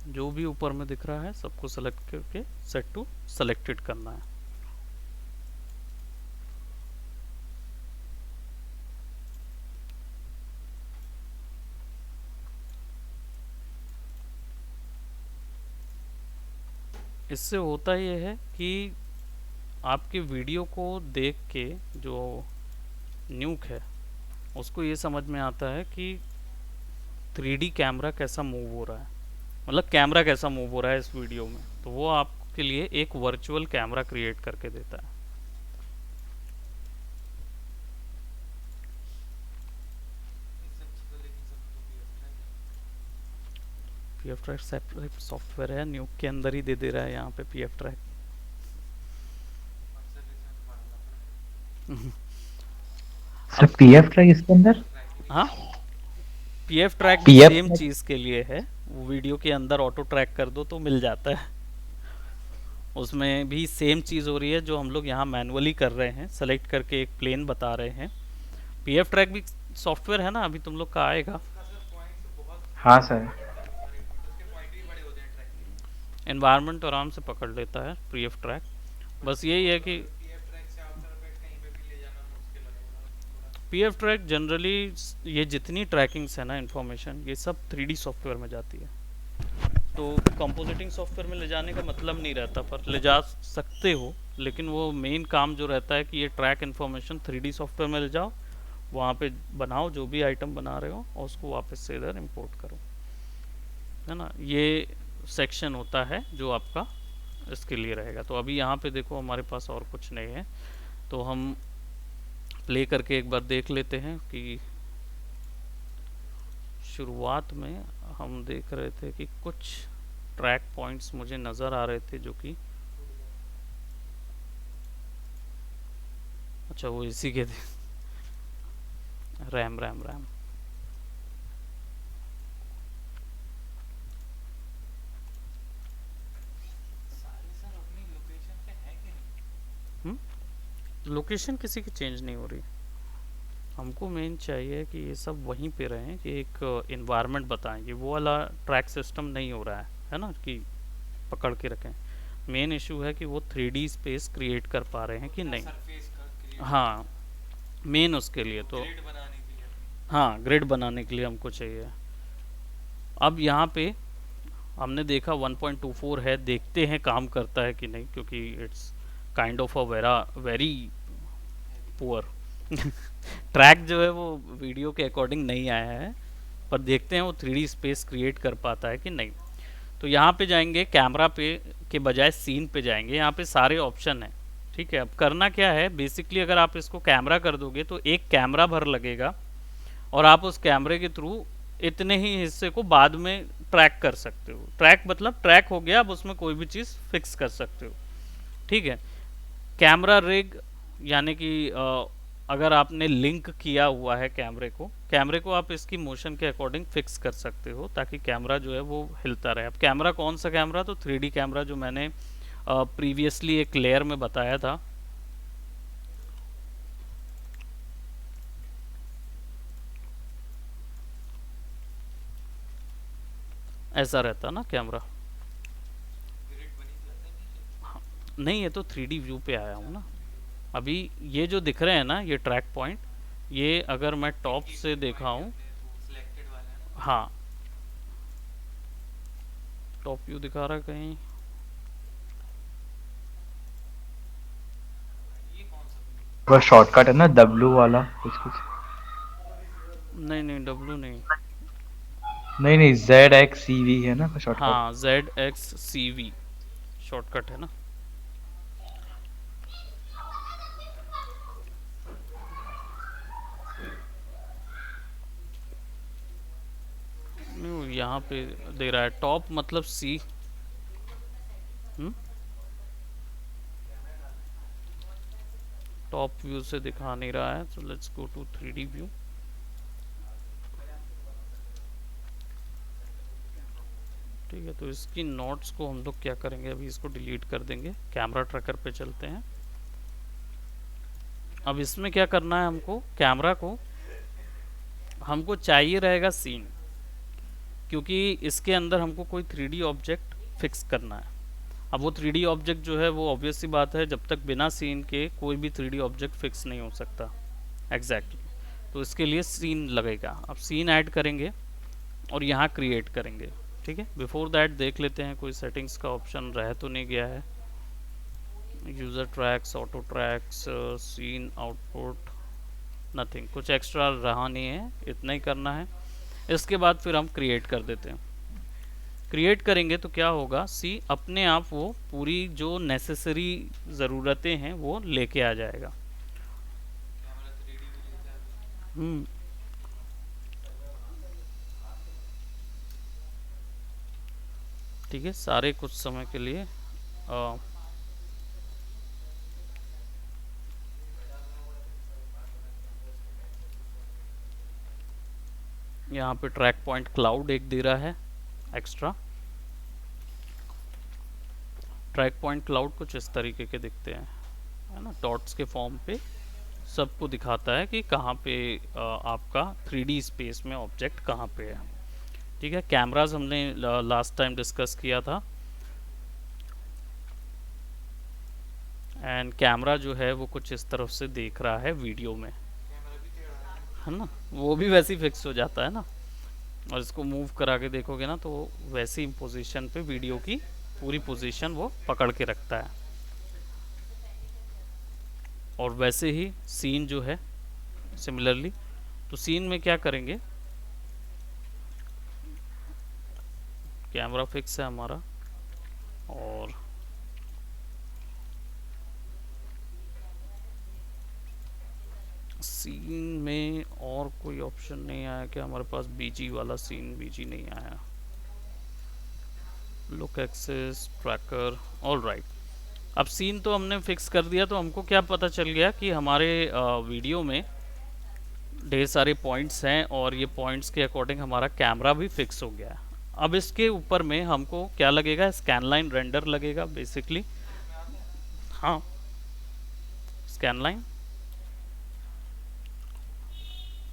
जो भी ऊपर में दिख रहा है सबको सेलेक्ट करके सेट टू सेलेक्टेड करना है। इससे होता ये है कि आपके वीडियो को देख के जो न्यूक है उसको ये समझ में आता है कि 3D कैमरा कैसा मूव हो रहा है, मतलब कैमरा कैसा मूव हो रहा है इस वीडियो में, तो वो आपके लिए एक वर्चुअल कैमरा क्रिएट करके देता है। पीएफ ट्रैक सेपरेट सॉफ्टवेयर है, न्यूक के अंदर ही दे दे रहा है यहाँ पे PF track. Sir PF track इसके अंदर? हाँ, पीएफ ट्रैक भी पीएफ सेम चीज़ के लिए है, वो वीडियो के अंदर ऑटो ट्रैक कर दो तो मिल जाता है। उसमें भी सेम चीज़ हो रही है जो हम लोग यहाँ मैनुअली कर रहे हैं, सेलेक्ट करके एक प्लेन बता रहे हैं। पीएफ ट्रैक भी सॉफ्टवेयर है ना, अभी तुम लोग का आएगा। हाँ सर। एनवायरनमेंट आराम से पकड़ लेता है पीएफ ट्रैक, बस यही है कि पीएफ ट्रैक जनरली, ये जितनी ट्रैकिंग्स है ना इन्फॉर्मेशन, ये सब 3D सॉफ्टवेयर में जाती है, तो कंपोजिटिंग सॉफ्टवेयर में ले जाने का मतलब नहीं रहता, पर ले जा सकते हो, लेकिन वो मेन काम जो रहता है कि ये ट्रैक इन्फॉर्मेशन 3D सॉफ्टवेयर में ले जाओ, वहाँ पे बनाओ जो भी आइटम बना रहे हो और उसको वापस से इधर इंपोर्ट करो, है ना। ये सेक्शन होता है जो आपका इसके लिए रहेगा। तो अभी यहाँ पे देखो हमारे पास और कुछ नहीं है, तो हम प्ले करके एक बार देख लेते हैं कि शुरुआत में हम देख रहे थे कि कुछ ट्रैक पॉइंट्स मुझे नज़र आ रहे थे जो कि, अच्छा वो इसी के थे, रैम रैम रैम। लोकेशन किसी की चेंज नहीं हो रही, हमको मेन चाहिए कि ये सब वहीं पे रहें, कि एक इन्वायरमेंट बताएं, कि वो वाला ट्रैक सिस्टम नहीं हो रहा है ना, कि पकड़ के रखें। मेन इशू है कि वो 3D स्पेस क्रिएट कर पा रहे हैं कि नहीं। हाँ, मेन उसके लिए तो, हाँ ग्रिड बनाने के लिए हमको चाहिए। अब यहाँ पे हमने देखा 1.24 है, देखते हैं काम करता है कि नहीं, क्योंकि it's kind of a very poor track जो है वो वीडियो के अकॉर्डिंग नहीं आया है, पर देखते हैं वो 3D स्पेस क्रिएट कर पाता है कि नहीं। तो यहाँ पे जाएंगे, कैमरा पे के बजाय सीन पे जाएंगे, यहाँ पे सारे ऑप्शन हैं, ठीक है। अब करना क्या है, बेसिकली अगर आप इसको कैमरा कर दोगे तो एक कैमरा भर लगेगा, और आप उस कैमरे के थ्रू इतने ही हिस्से को बाद में ट्रैक कर सकते हो। ट्रैक मतलब ट्रैक हो गया, अब उसमें कोई भी चीज़ फिक्स कर सकते हो। ठीक है। कैमरा रिग यानी कि अगर आपने लिंक किया हुआ है कैमरे को आप इसकी मोशन के अकॉर्डिंग फिक्स कर सकते हो ताकि कैमरा जो है वो हिलता रहे। अब कैमरा कौन सा कैमरा, तो 3D कैमरा जो मैंने प्रीवियसली एक लेयर में बताया था। ऐसा रहता ना कैमरा। हाँ, नहीं ये तो 3D व्यू पे आया हूँ ना। अभी ये जो दिख रहे हैं ना ये ट्रैक पॉइंट, ये अगर मैं टॉप से देखा हूँ। हाँ, टॉप व्यू दिखा रहा है कहीं। वो शॉर्टकट है ना W वाला कुछ कुछ। नहीं नहीं, डब्लू नहीं। नहीं नहीं, ZXCV है ना शॉर्टकट। हाँ, ZXCV शॉर्टकट है ना। नहीं, वो यहाँ पे दे रहा है टॉप मतलब सी। हम्म, टॉप व्यू से दिखा नहीं रहा है, तो let's go to 3D view. ठीक है, तो इसकी नोट्स को हम लोग क्या करेंगे, अभी इसको डिलीट कर देंगे, कैमरा ट्रैकर पे चलते हैं। अब इसमें क्या करना है हमको, कैमरा को हमको चाहिए रहेगा सीन, क्योंकि इसके अंदर हमको कोई 3D ऑब्जेक्ट फिक्स करना है। अब वो 3D ऑब्जेक्ट जो है वो ऑब्वियस सी बात है, जब तक बिना सीन के कोई भी 3D ऑब्जेक्ट फिक्स नहीं हो सकता। एग्जैक्टली तो इसके लिए सीन लगेगा। अब सीन ऐड करेंगे और यहाँ क्रिएट करेंगे। ठीक है, बिफोर दैट देख लेते हैं कोई सेटिंग्स का ऑप्शन रह तो नहीं गया है। User tracks, auto tracks, scene output, nothing, कुछ एक्स्ट्रा रहा नहीं है, इतना ही करना है। इसके बाद फिर हम क्रिएट कर देते हैं। क्रिएट करेंगे तो क्या होगा, सी अपने आप वो पूरी जो नेसेसरी ज़रूरतें हैं वो लेके आ जाएगा। हम्म, ठीक है, सारे कुछ समय के लिए यहाँ पे ट्रैक पॉइंट क्लाउड एक दे रहा है एक्स्ट्रा। ट्रैक पॉइंट क्लाउड कुछ इस तरीके के दिखते हैं, है ना, डॉट्स के फॉर्म पे सबको दिखाता है कि कहाँ पे आपका 3D स्पेस में ऑब्जेक्ट कहाँ पे है। ठीक है, कैमराज हमने लास्ट टाइम डिस्कस किया था, एंड कैमरा जो है वो कुछ इस तरफ से देख रहा है वीडियो में, है ना, वो भी वैसे ही फिक्स हो जाता है ना। और इसको मूव करा के देखोगे ना तो वैसी पोजीशन पे वीडियो की पूरी पोजीशन वो पकड़ के रखता है। और वैसे ही सीन जो है सिमिलरली, तो सीन में क्या करेंगे, कैमरा फिक्स है हमारा, और सीन में और कोई ऑप्शन नहीं आया क्या हमारे पास, बीजी वाला सीन, बीजी नहीं आया, look access tracker, all right. अब सीन तो हमने फिक्स कर दिया, तो हमको क्या पता चल गया कि हमारे वीडियो में ढेर सारे पॉइंट्स हैं और ये पॉइंट्स के अकॉर्डिंग हमारा कैमरा भी फिक्स हो गया है। अब इसके ऊपर में हमको क्या लगेगा, स्कैन लाइन रेंडर लगेगा बेसिकली। हाँ, स्कैन लाइन,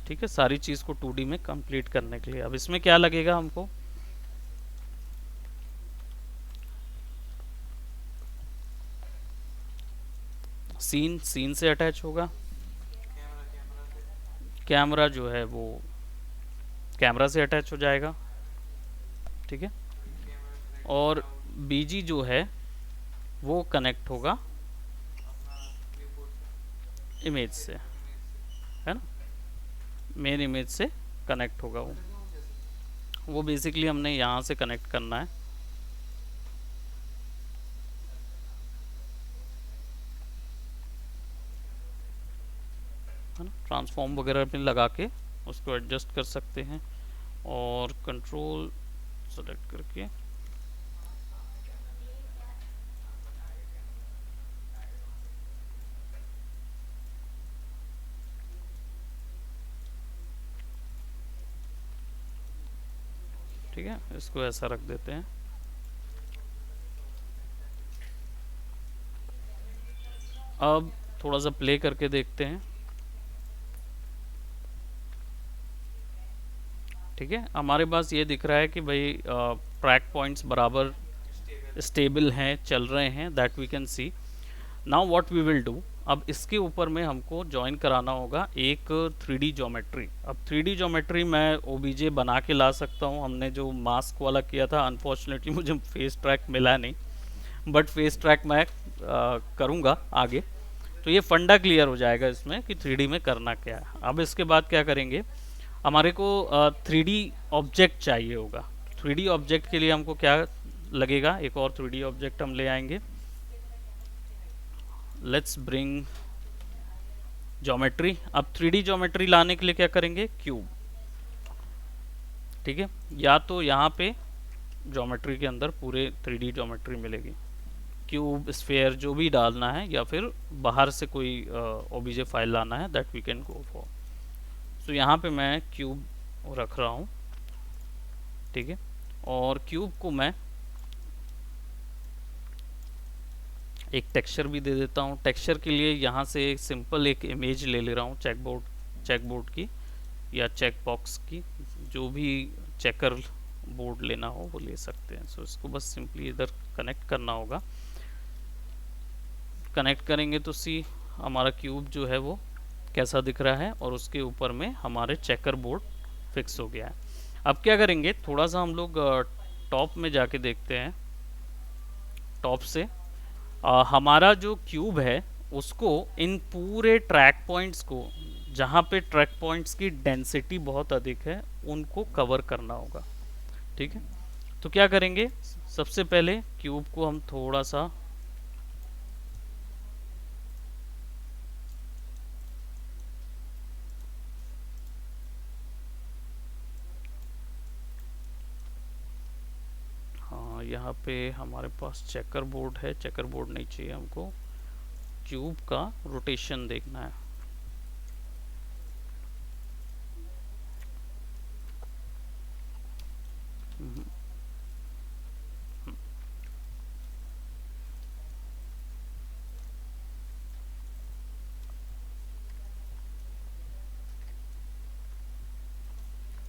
ठीक है, सारी चीज़ को 2D में कंप्लीट करने के लिए। अब इसमें क्या लगेगा हमको, सीन, सीन से अटैच होगा, कैमरा जो है वो कैमरा से अटैच हो जाएगा। ठीक है, और बीजी जो है वो कनेक्ट होगा इमेज से, है ना, मेन इमेज से कनेक्ट होगा वो बेसिकली हमने यहाँ से कनेक्ट करना है ना, ट्रांसफॉर्म वगैरह में लगा के उसको एडजस्ट कर सकते हैं, और कंट्रोल सेलेक्ट करके ठीक है, इसको ऐसा रख देते हैं। अब थोड़ा सा प्ले करके देखते हैं। ठीक है, हमारे पास ये दिख रहा है कि भाई ट्रैक पॉइंट्स बराबर स्टेबल हैं, चल रहे हैं, that we can see. Now what we will do, अब इसके ऊपर में हमको ज्वाइन कराना होगा एक 3D ज्योमेट्री। अब 3D ज्योमेट्री मैं ओबीजे बना के ला सकता हूँ, हमने जो मास्क वाला किया था, अनफॉर्चुनेटली मुझे फेस ट्रैक मिला नहीं, बट फेस ट्रैक मैं करूँगा आगे। तो ये फंडा क्लियर हो जाएगा इसमें कि 3D में करना क्या है। अब इसके बाद क्या करेंगे, हमारे को 3D ऑब्जेक्ट चाहिए होगा। 3D ऑब्जेक्ट के लिए हमको क्या लगेगा, एक और 3D ऑब्जेक्ट हम ले आएंगे। Let's bring geometry. अब 3D ज्योमेट्री लाने के लिए क्या करेंगे, क्यूब। ठीक है, या तो यहाँ पे ज्योमेट्री के अंदर पूरे 3D ज्योमेट्री मिलेगी, क्यूब स्फेयर जो भी डालना है, या फिर बाहर से कोई ओबीजे फाइल लाना है, that we can go for. So यहाँ पे मैं क्यूब रख रहा हूँ। ठीक है, और क्यूब को मैं एक टेक्सचर भी दे देता हूँ। टेक्सचर के लिए यहाँ से एक सिंपल एक इमेज ले ले रहा हूँ चेक बोर्ड की या चेक बॉक्स की, जो भी चेकर बोर्ड लेना हो वो ले सकते हैं। सो इसको बस सिंपली इधर कनेक्ट करना होगा। कनेक्ट करेंगे तो सी हमारा क्यूब जो है वो कैसा दिख रहा है, और उसके ऊपर में हमारे चेकर बोर्ड फिक्स हो गया है। अब क्या करेंगे, थोड़ा सा हम लोग टॉप में जाके देखते हैं। टॉप से हमारा जो क्यूब है उसको इन पूरे ट्रैक पॉइंट्स को, जहाँ पे ट्रैक पॉइंट्स की डेंसिटी बहुत अधिक है, उनको कवर करना होगा। ठीक है, तो क्या करेंगे, सबसे पहले क्यूब को हम थोड़ा सा यहाँ पे हमारे पास चेकर बोर्ड है, चेकर बोर्ड नहीं चाहिए हमको, क्यूब का रोटेशन देखना है।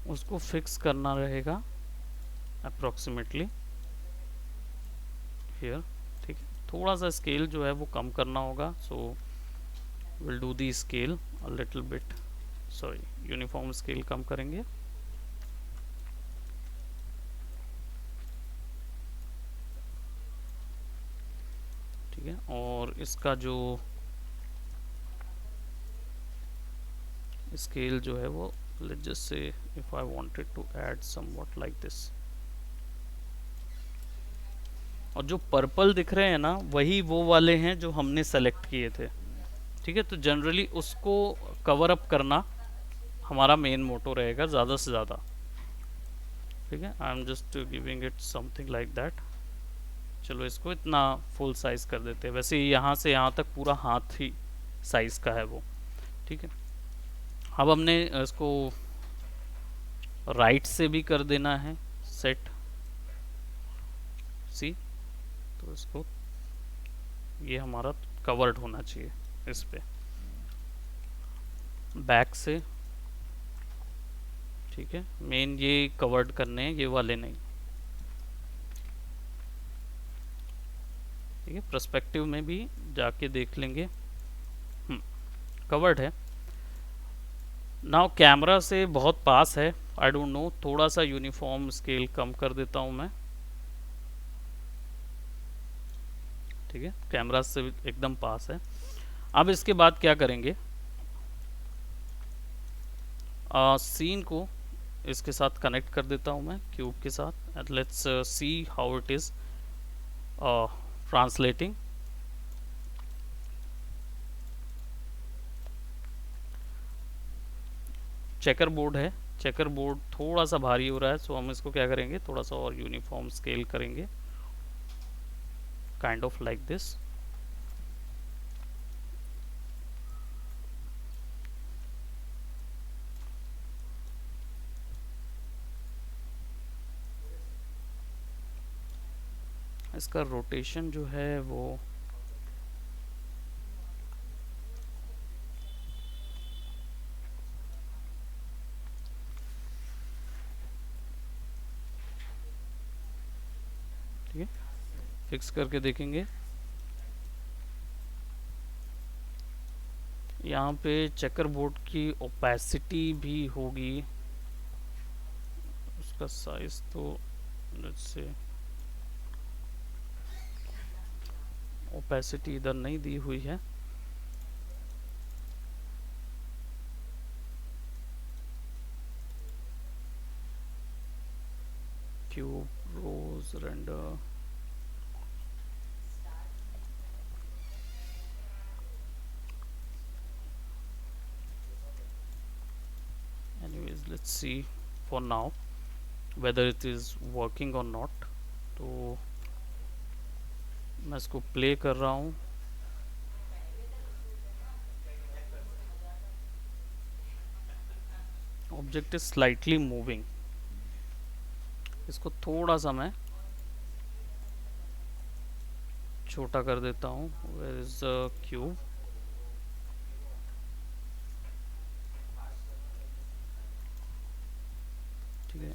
उसको फिक्स करना रहेगा अप्रोक्सीमेटली हियर। ठीक है, थोड़ा सा स्केल जो है वो कम करना होगा। So will do the scale a little bit, sorry, uniform scale कम करेंगे। ठीक है, और इसका जो स्केल जो है वो, let's just say if I wanted to add somewhat like this, और जो पर्पल दिख रहे हैं ना, वही वो वाले हैं जो हमने सेलेक्ट किए थे। ठीक है, तो जनरली उसको कवर अप करना हमारा मेन मोटो रहेगा ज़्यादा से ज़्यादा। ठीक है, I am just giving it something like that. चलो इसको इतना फुल साइज़ कर देते हैं। वैसे यहाँ से यहाँ तक पूरा हाथ ही साइज़ का है वो। ठीक है, अब हमने इसको राइट से भी कर देना है सेट, सी, तो इसको ये हमारा कवर्ड होना चाहिए इस पे, बैक से। ठीक है, मेन ये कवर्ड करने हैं, ये वाले नहीं। ठीक है, पर्सपेक्टिव में भी जाके देख लेंगे, कवर्ड है। नाउ कैमरा से बहुत पास है, आई डोंट नो, थोड़ा सा यूनिफॉर्म स्केल कम कर देता हूँ मैं। ठीक है, कैमरा से एकदम पास है। अब इसके बाद क्या करेंगे, सीन को इसके साथ कनेक्ट कर देता हूँ मैं क्यूब के साथ, and let's see how it is translating. Checker board है, चेकर बोर्ड थोड़ा सा भारी हो रहा है, सो हम इसको क्या करेंगे, थोड़ा सा और यूनिफॉर्म स्केल करेंगे, काइंड ऑफ लाइक दिस। इसका रोटेशन जो है वो ठीक है, फिक्स करके देखेंगे। यहाँ पे चेकर बोर्ड की ओपेसिटी भी होगी, उसका साइज तो लेट्स से ओपेसिटी इधर नहीं दी हुई है। क्यूब रोज render, anyways let's see for now whether it is working or not। तो मैं इसको प्ले कर रहा हूँ। Object is slightly moving. इसको थोड़ा सा मैं छोटा कर देता हूँ। Where is the cube? ठीक है,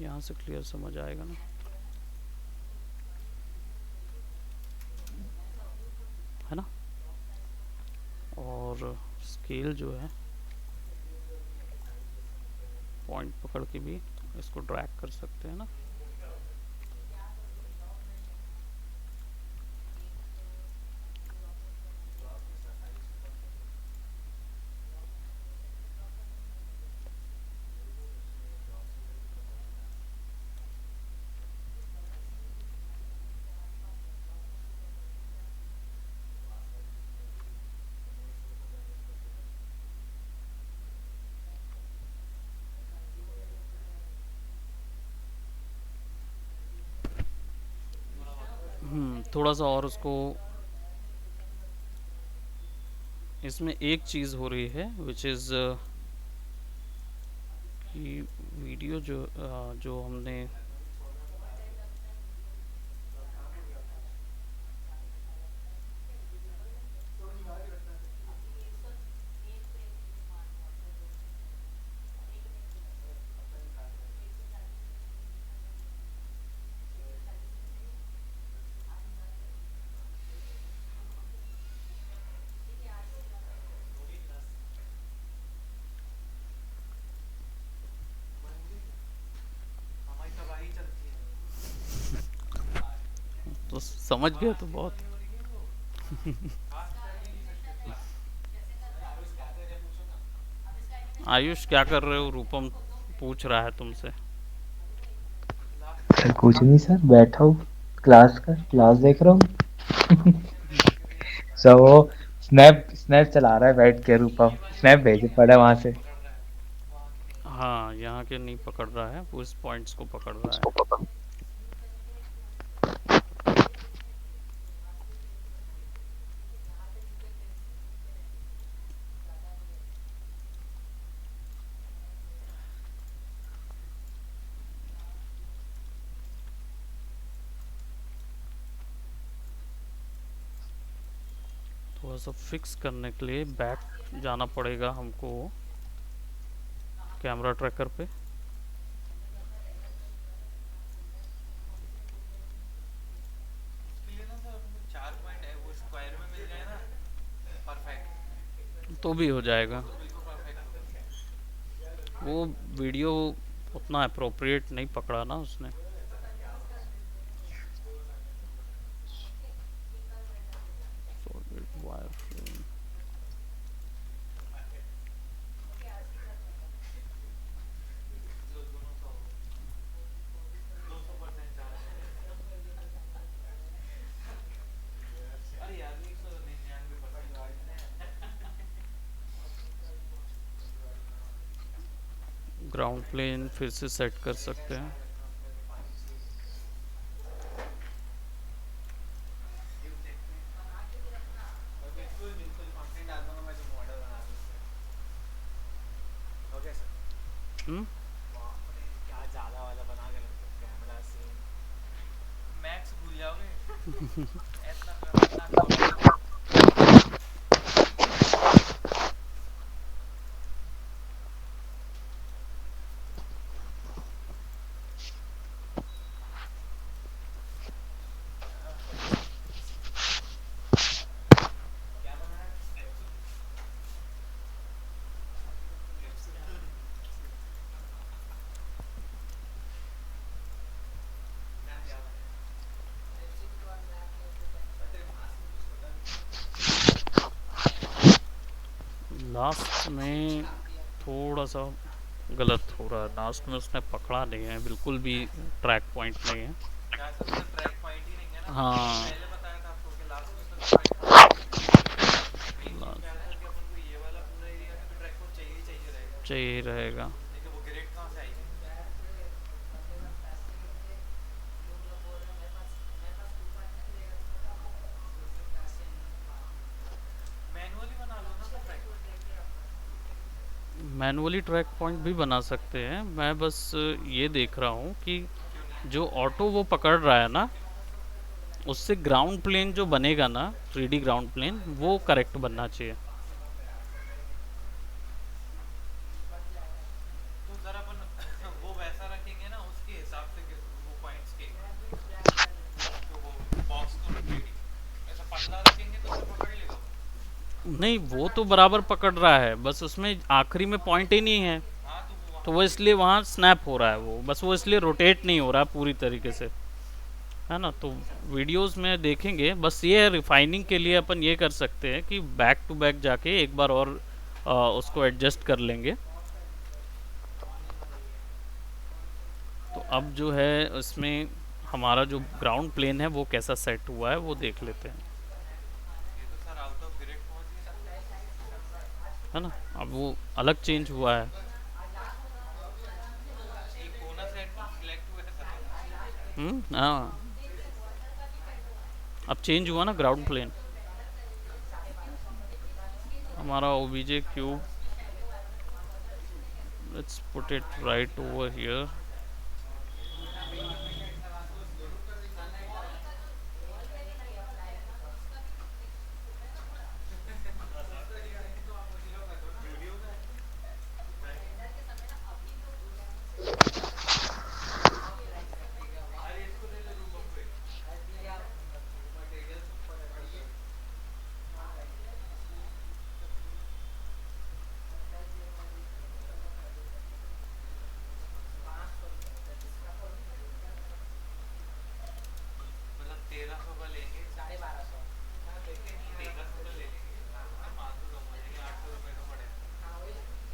यहाँ से क्लियर समझ आएगा ना, है ना। और स्केल जो है पॉइंट पकड़ के भी इसको ड्रैग कर सकते हैं ना। थोड़ा सा और उसको, इसमें एक चीज़ हो रही है विच इज़ कि वीडियो जो हमने तो समझ गया तो बहुत। आयुष क्या कर रहे हो? रूपम पूछ रहा है तुमसे। सर कुछ नहीं सर, बैठा हूँ, क्लास देख रहा हूँ। सर वो स्नैप स्नैप चला रहा है बैठ के, रूपम स्नैप भेजे पड़ा है वहां से। हाँ, यहाँ के नहीं पकड़ रहा है, वो इस पॉइंट्स को पकड़ रहा है। थोड़ा सा फिक्स करने के लिए बैक जाना पड़ेगा हमको कैमरा ट्रैकर पे। तो भी हो जाएगा। वो वीडियो उतना अप्रोप्रिएट नहीं पकड़ा ना उसने। Solid wireframe. Ground plane फिर से सेट कर सकते हैं। हम्म। क्या ज्यादा वाला बना के रखते हो कैमरा सीन, मैक्स भूल जाओगे, इतना खतरनाक क्वालिटी है। क्या बनाया लास्ट में थोड़ा सा गलत हो रहा है, लास्ट में उसने पकड़ा नहीं है बिल्कुल भी, ट्रैक पॉइंट नहीं है। क्या सर, उसका ट्रैक पॉइंट ही नहीं है ना, मैंने हाँ। पहले बताया था आपको कि लास्ट में उसका ट्रैक पॉइंट ही नहीं है। मेन चीज क्या है सर कि अपन को ये वाला पूरा एरिया में तो ट्रैक पॉइंट चाहिए ही चाहिए रहेगा, चाहिए रहेगा। नहीं तो वो ग्रेड कहाँ से आएगी। मैनुअली बना लो ना sir track. Manually track point भी बना सकते हैं, मैं बस ये देख रहा हूँ कि क्यों नहीं। जो ऑटो वो पकड़ रहा है ना, उससे ग्राउंड प्लेन जो बनेगा ना, 3D ग्राउंड प्लेन, वो करेक्ट बनना चाहिए। तो सर अपन वो वैसा रखेंगे ना उसके हिसाब से वो पॉइंट्स के, जो वो बॉक्स को रखेगी, ऐसा पतला रखेंगे तो सर पकड़ लेगा वो। नहीं, वो तो बराबर पकड़ रहा है, बस उसमें आखिरी में पॉइंट ही नहीं है। हाँ तो वो तो वहाँ वो पे इसलिए वहाँ स्नैप हो रहा है, वो बस वो इसलिए रोटेट नहीं हो रहा है पूरी तरीके से, है ना। तो वीडियोस में देखेंगे, बस ये है रिफाइनिंग के लिए अपन ये कर सकते हैं कि बैक टू बैक जाके एक बार और उसको एडजस्ट कर लेंगे। तो अब जो है इसमें हमारा जो ग्राउंड प्लेन है वो कैसा सेट हुआ है वो देख लेते हैं, ये तो सर आउट ऑफ ग्रिड पहुँच गया। है ना। अब वो अलग चेंज हुआ है। एक कोना सेट सिलेक्ट हुआ है सर। हाँ, अब चेंज हुआ ना ग्राउंड प्लेन। हमारा OBJ cube, let's put it right over here. मतलब 1300 का लेंगे, 1250, 1300 का ले लेंगे, 500 कम हो जाएंगे, 800 रुपये का पड़ेगा।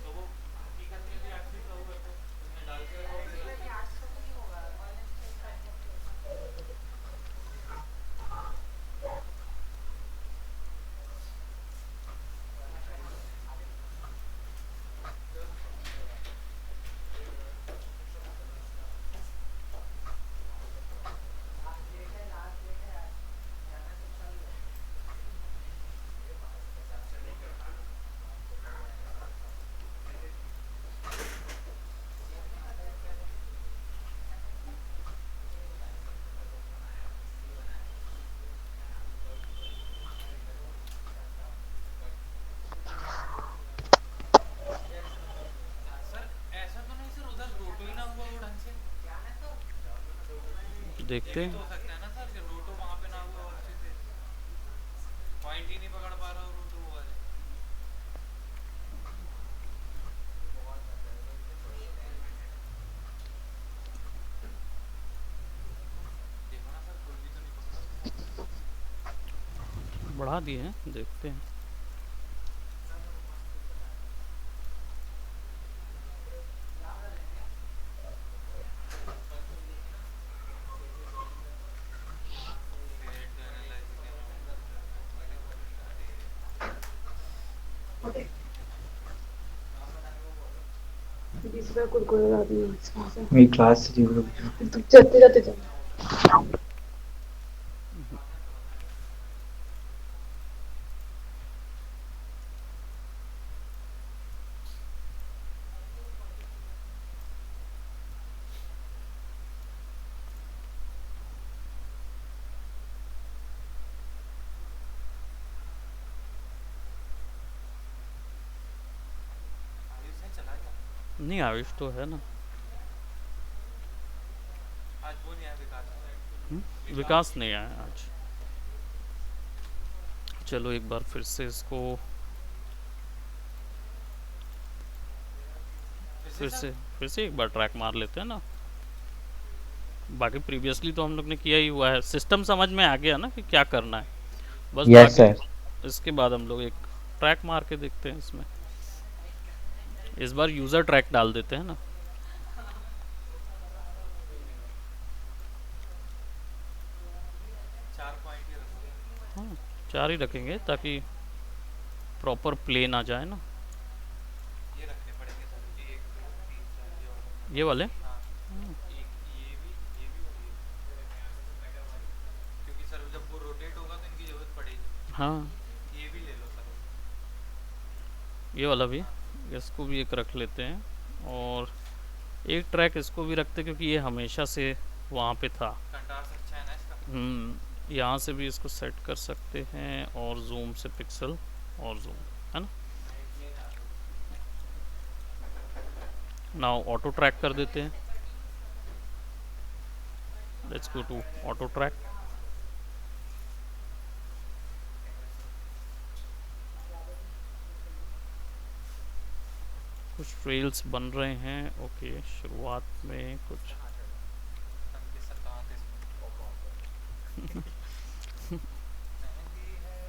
तो वो हकीकत में भी 800 का हुआ तो उसमें डाल के रखोगे। सर ऐसा तो नहीं सर उधर रोटो ही ना हुआ वो ढंग से, ये देखते भी हैं। तो हो सकता है ना सर कि रोटो वहाँ पे ना हुआ हो अच्छे से, पॉइंट ही नहीं पकड़ पा रहा हो रोटो वो वाले। देखो ना सर कोई भी तो नहीं पकड़ा उसके साथ। बढ़ा दिए हैं, देखते हैं। Create the analyze बीच में कुरकुरे लाती हूँ वहाँ से। मेरी क्लास से रुक जाओ। तू चलते जाते चल। नहीं आयुष तो है ना। आज वो नहीं आया विकास। विकास नहीं आया आज। चलो एक बार फिर से इसको फिर सर से फिर से एक बार ट्रैक मार लेते हैं ना। बाकी प्रीवियसली तो हम लोग ने किया ही हुआ है, सिस्टम समझ में आ गया ना कि क्या करना है। बस यस बाकी सर। इसके बाद हम लोग एक ट्रैक मार के देखते हैं इसमें। इस बार यूज़र ट्रैक डाल देते हैं ना। 4 पॉइंट ही रखोगे। हाँ 4 ही रखेंगे ताकि प्रॉपर प्लेन आ जाए ना। ये रखने पड़ेंगे सर, 1 2 3 4 ये वाला। ये वाले। हाँ एक ये भी और ये भी। क्योंकि सर जब वो रोटेट होगा तो इनकी जरूरत पड़ेगी। हाँ ये भी ले लो सर। ये वाला भी, हाँ इसको भी एक रख लेते हैं। और एक ट्रैक इसको भी रखते हैं क्योंकि ये हमेशा से वहाँ पे था। कंट्रास्ट अच्छा है ना इसका। यहाँ से भी इसको सेट कर सकते हैं और जूम से पिक्सल और जूम, है ना। नाउ ऑटो ट्रैक कर देते हैं। Let's go to auto track. कुछ ट्रेल्स बन रहे हैं। ओके शुरुआत में कुछ ये सर कहाँ थे इसमें? मेहंदी है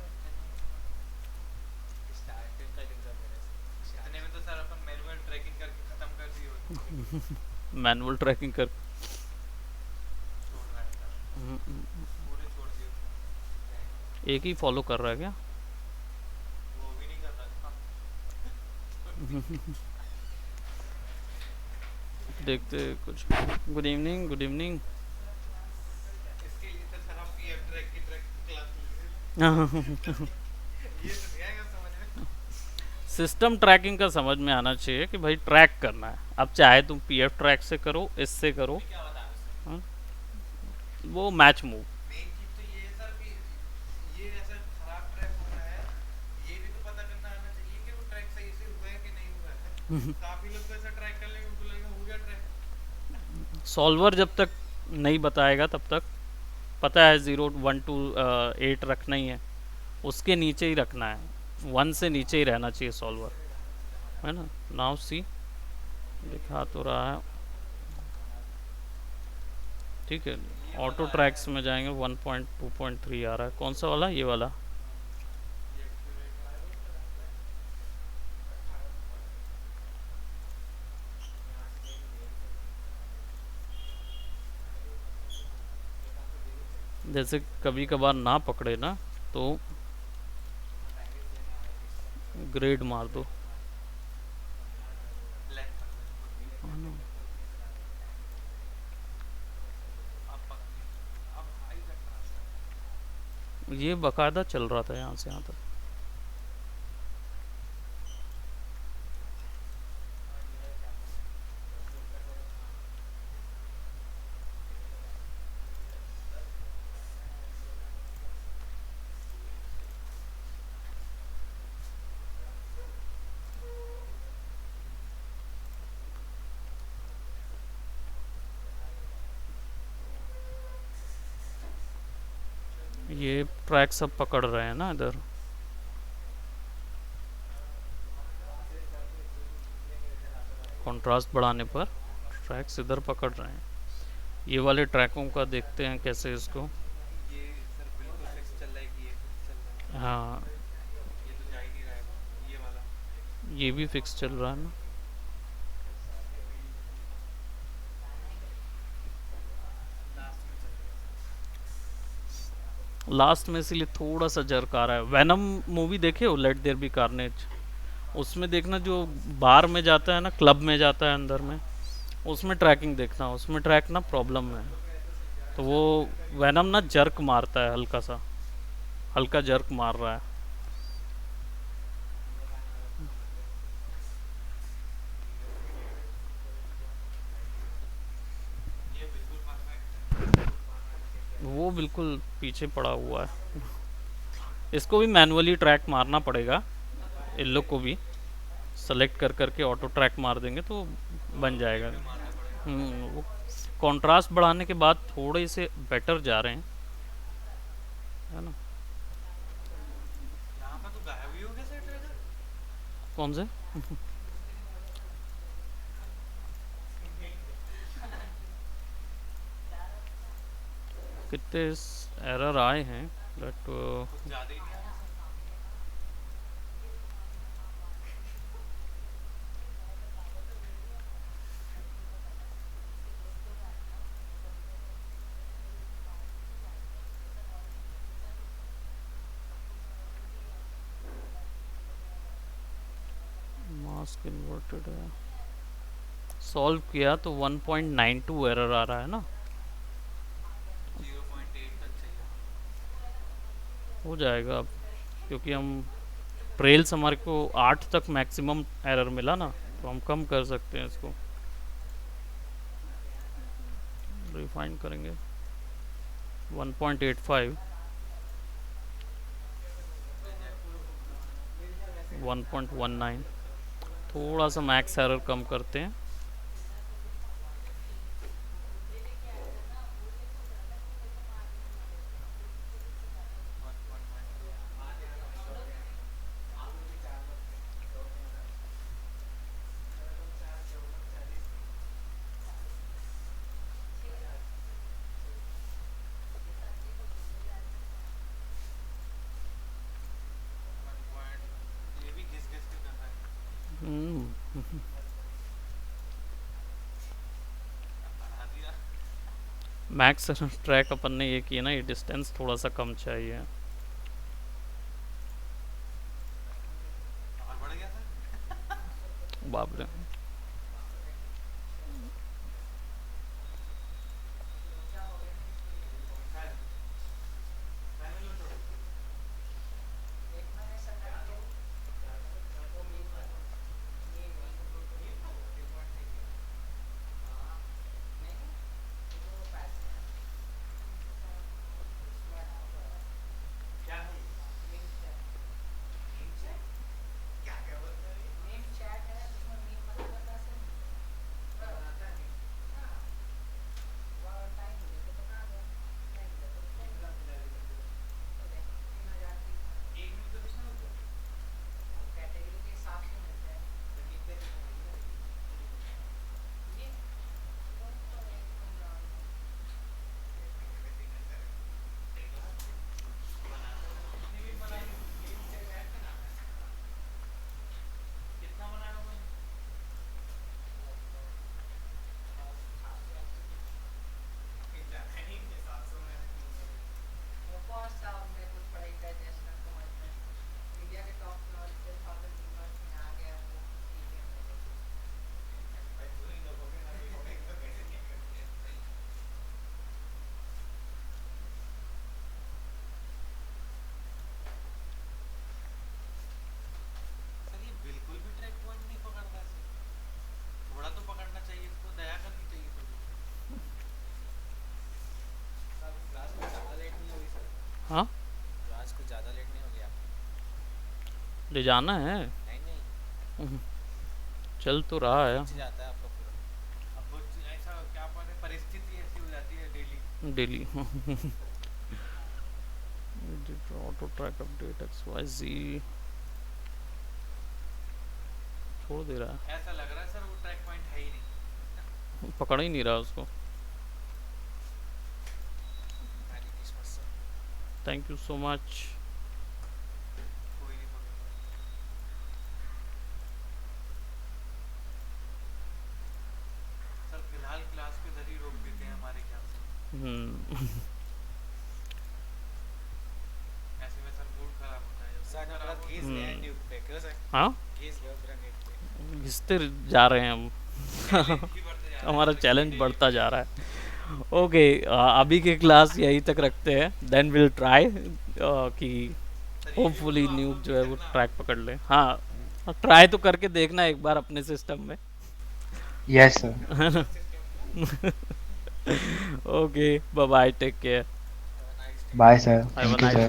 इतने में तो सर अपन मैनुअल ट्रैकिंग करके खत्म कर दिए होते। मैनुअल ट्रैकिंग कर। छोड़ रहा है सर, पूरे छोड़ दिए उसने। एक ही फॉलो कर रहा है क्या? वो भी नहीं कर रहा था। देखते कुछ। Good evening good evening. इसके लिए तो सर आप पीएफ ट्रैक की क्लास लीजिए। ये तो नहीं आएगा समझ में। सिस्टम ट्रैकिंग का समझ में आना चाहिए कि भाई ट्रैक करना है। अब चाहे तुम पीएफ ट्रैक से करो, इससे करो। क्या बता रहे हो? हाँ? वो मैच मूव। मेन चीज तो ये है सर कि ये ऐसा खराब ट्रैक हो रहा है, ये भी तो पता करना आना चाहिए कि वो ट्रैक सही से हुआ है कि नहीं हुआ है। काफी लोग तो ऐसा ट्रैक कर लेंगे, उनको लगेगा हो गया ट्रैक। सॉल्वर जब तक नहीं बताएगा तब तक पता है 0 1 2 8 रखना ही है, उसके नीचे ही रखना है, 1 से नीचे ही रहना चाहिए सॉल्वर, है ना। नाउ सी दिखा तो रहा है, ठीक है। ऑटो ट्रैक्स में जाएंगे 1.2.3 आ रहा है। कौन सा वाला? ये वाला। जैसे कभी कभार ना पकड़े ना तो ग्रेड मार दो। ब्लैक कर दो इसको। अब हाई कंट्रास्ट। ये बकायदा चल रहा था यहाँ से यहाँ तक। ये ट्रैक सब पकड़ रहे हैं ना इधर। कंट्रास्ट बढ़ाने पर ट्रैक्स इधर पकड़ रहे हैं। ये वाले ट्रैकों का देखते हैं कैसे इसको। ये सर बिल्कुल फिक्स चल रहा है कि ये फिक्स चल रहा है। हाँ ये तो जा ही नहीं रहा है ये वाला। ये भी फिक्स चल रहा है ना। लास्ट में चल रहा है। लास्ट में इसीलिए थोड़ा सा जर्क आ रहा है। वैनम मूवी देखे हो, लेट देयर बी कार्नेज? उसमें देखना जो बार में जाता है ना, क्लब में जाता है अंदर में, उसमें ट्रैकिंग देखना, उसमें ट्रैक ना प्रॉब्लम है। तो वो वैनम ना जर्क मारता है, हल्का सा, हल्का जर्क मार रहा है। ये बिल्कुल परफेक्ट है। वो बिल्कुल पीछे पड़ा हुआ है। इसको भी मैनुअली ट्रैक मारना पड़ेगा, इन लोग को भी। सेलेक्ट कर करके ऑटो ट्रैक मार देंगे तो बन जाएगा। मारना पड़ेगा। वो कंट्रास्ट बढ़ाने के बाद थोड़े से बेटर जा रहे हैं, है ना। यहाँ पर तो गायब ही हो गया सर ट्रेजर। कौन से? कितने एरर आए हैं बट कुछ ज्यादा ही नहीं आया सर। मास्क इन्वर्टेड है। सॉल्व किया तो 1.92 एरर आ रहा है ना। 0.8 तक चाहिए। हो जाएगा अब, क्योंकि हम ट्रेल्स हमारे को 8 तक मैक्सिमम एरर मिला ना, तो हम कम कर सकते हैं इसको, रिफाइन करेंगे 1.85 1.19, थोड़ा सा मैक्स एरर कम करते हैं। ये भी घिस घिस के कर रहा है। बढ़ा दिया। मैक्स ट्रैक अपन ने ये किया ना, ये डिस्टेंस थोड़ा सा कम चाहिए। और बढ़ गया सर। बाप रे। क्या है? क्या क्या बोलते हैं? एक मिनट तो कुछ ना होता। कितना बनाया होगा? सर ये बिल्कुल भी ट्रैक पॉइंट नहीं पकड़ता है सर। थोड़ा तो पकड़ना चाहिए, इसको दया करनी चाहिए थोड़ी। सर क्लास में ज़्यादा लेट नहीं होगी सर? हाँ, क्लास कुछ ज़्यादा लेट नहीं हो गया? ले जाना है। नहीं नहीं, चल तो रहा है पहुंच जाता है आपका पूरा। अब कुछ ऐसा क्या पता, परिस्थिति ऐसी हो जाती है daily. Daily. Auto track update XYZ छोड़ दे रहा ऐसा लग रहा है सर वो ट्रैक पॉइंट है ही नहीं। है, पकड़ ही नहीं रहा उसको। Merry Christmas sir. Thank you so much. कोई नहीं पकड़। सर फिलहाल क्लास को इधर ही रोक देते हैं हमारे ख्याल से। ऐसे में सर मूड खराब होता है। सर मूड अपना खराब घिस हम्म। गया है न्यूक पे, क्यों सर? हाँ, घिस गया पूरा नेट पे। घिसते जा रहे हैं हम। ही बढ़ते जा रहा है हमारा सर, चैलेंज daily। बढ़ता जा रहा है। ओके, अभी के क्लास यहीं तक रखते हैं, देन विल ट्राई कि सर, ये होपफुली वीडियो आप न्यूब लोग जो भी है वो करना। ट्रैक पकड़ ले। हाँ, ट्राई तो करके देखना एक बार अपने सिस्टम में। Yes sir. Okay, bye bye, take care, nice. Bye sir, have a thank you nice sir. Day.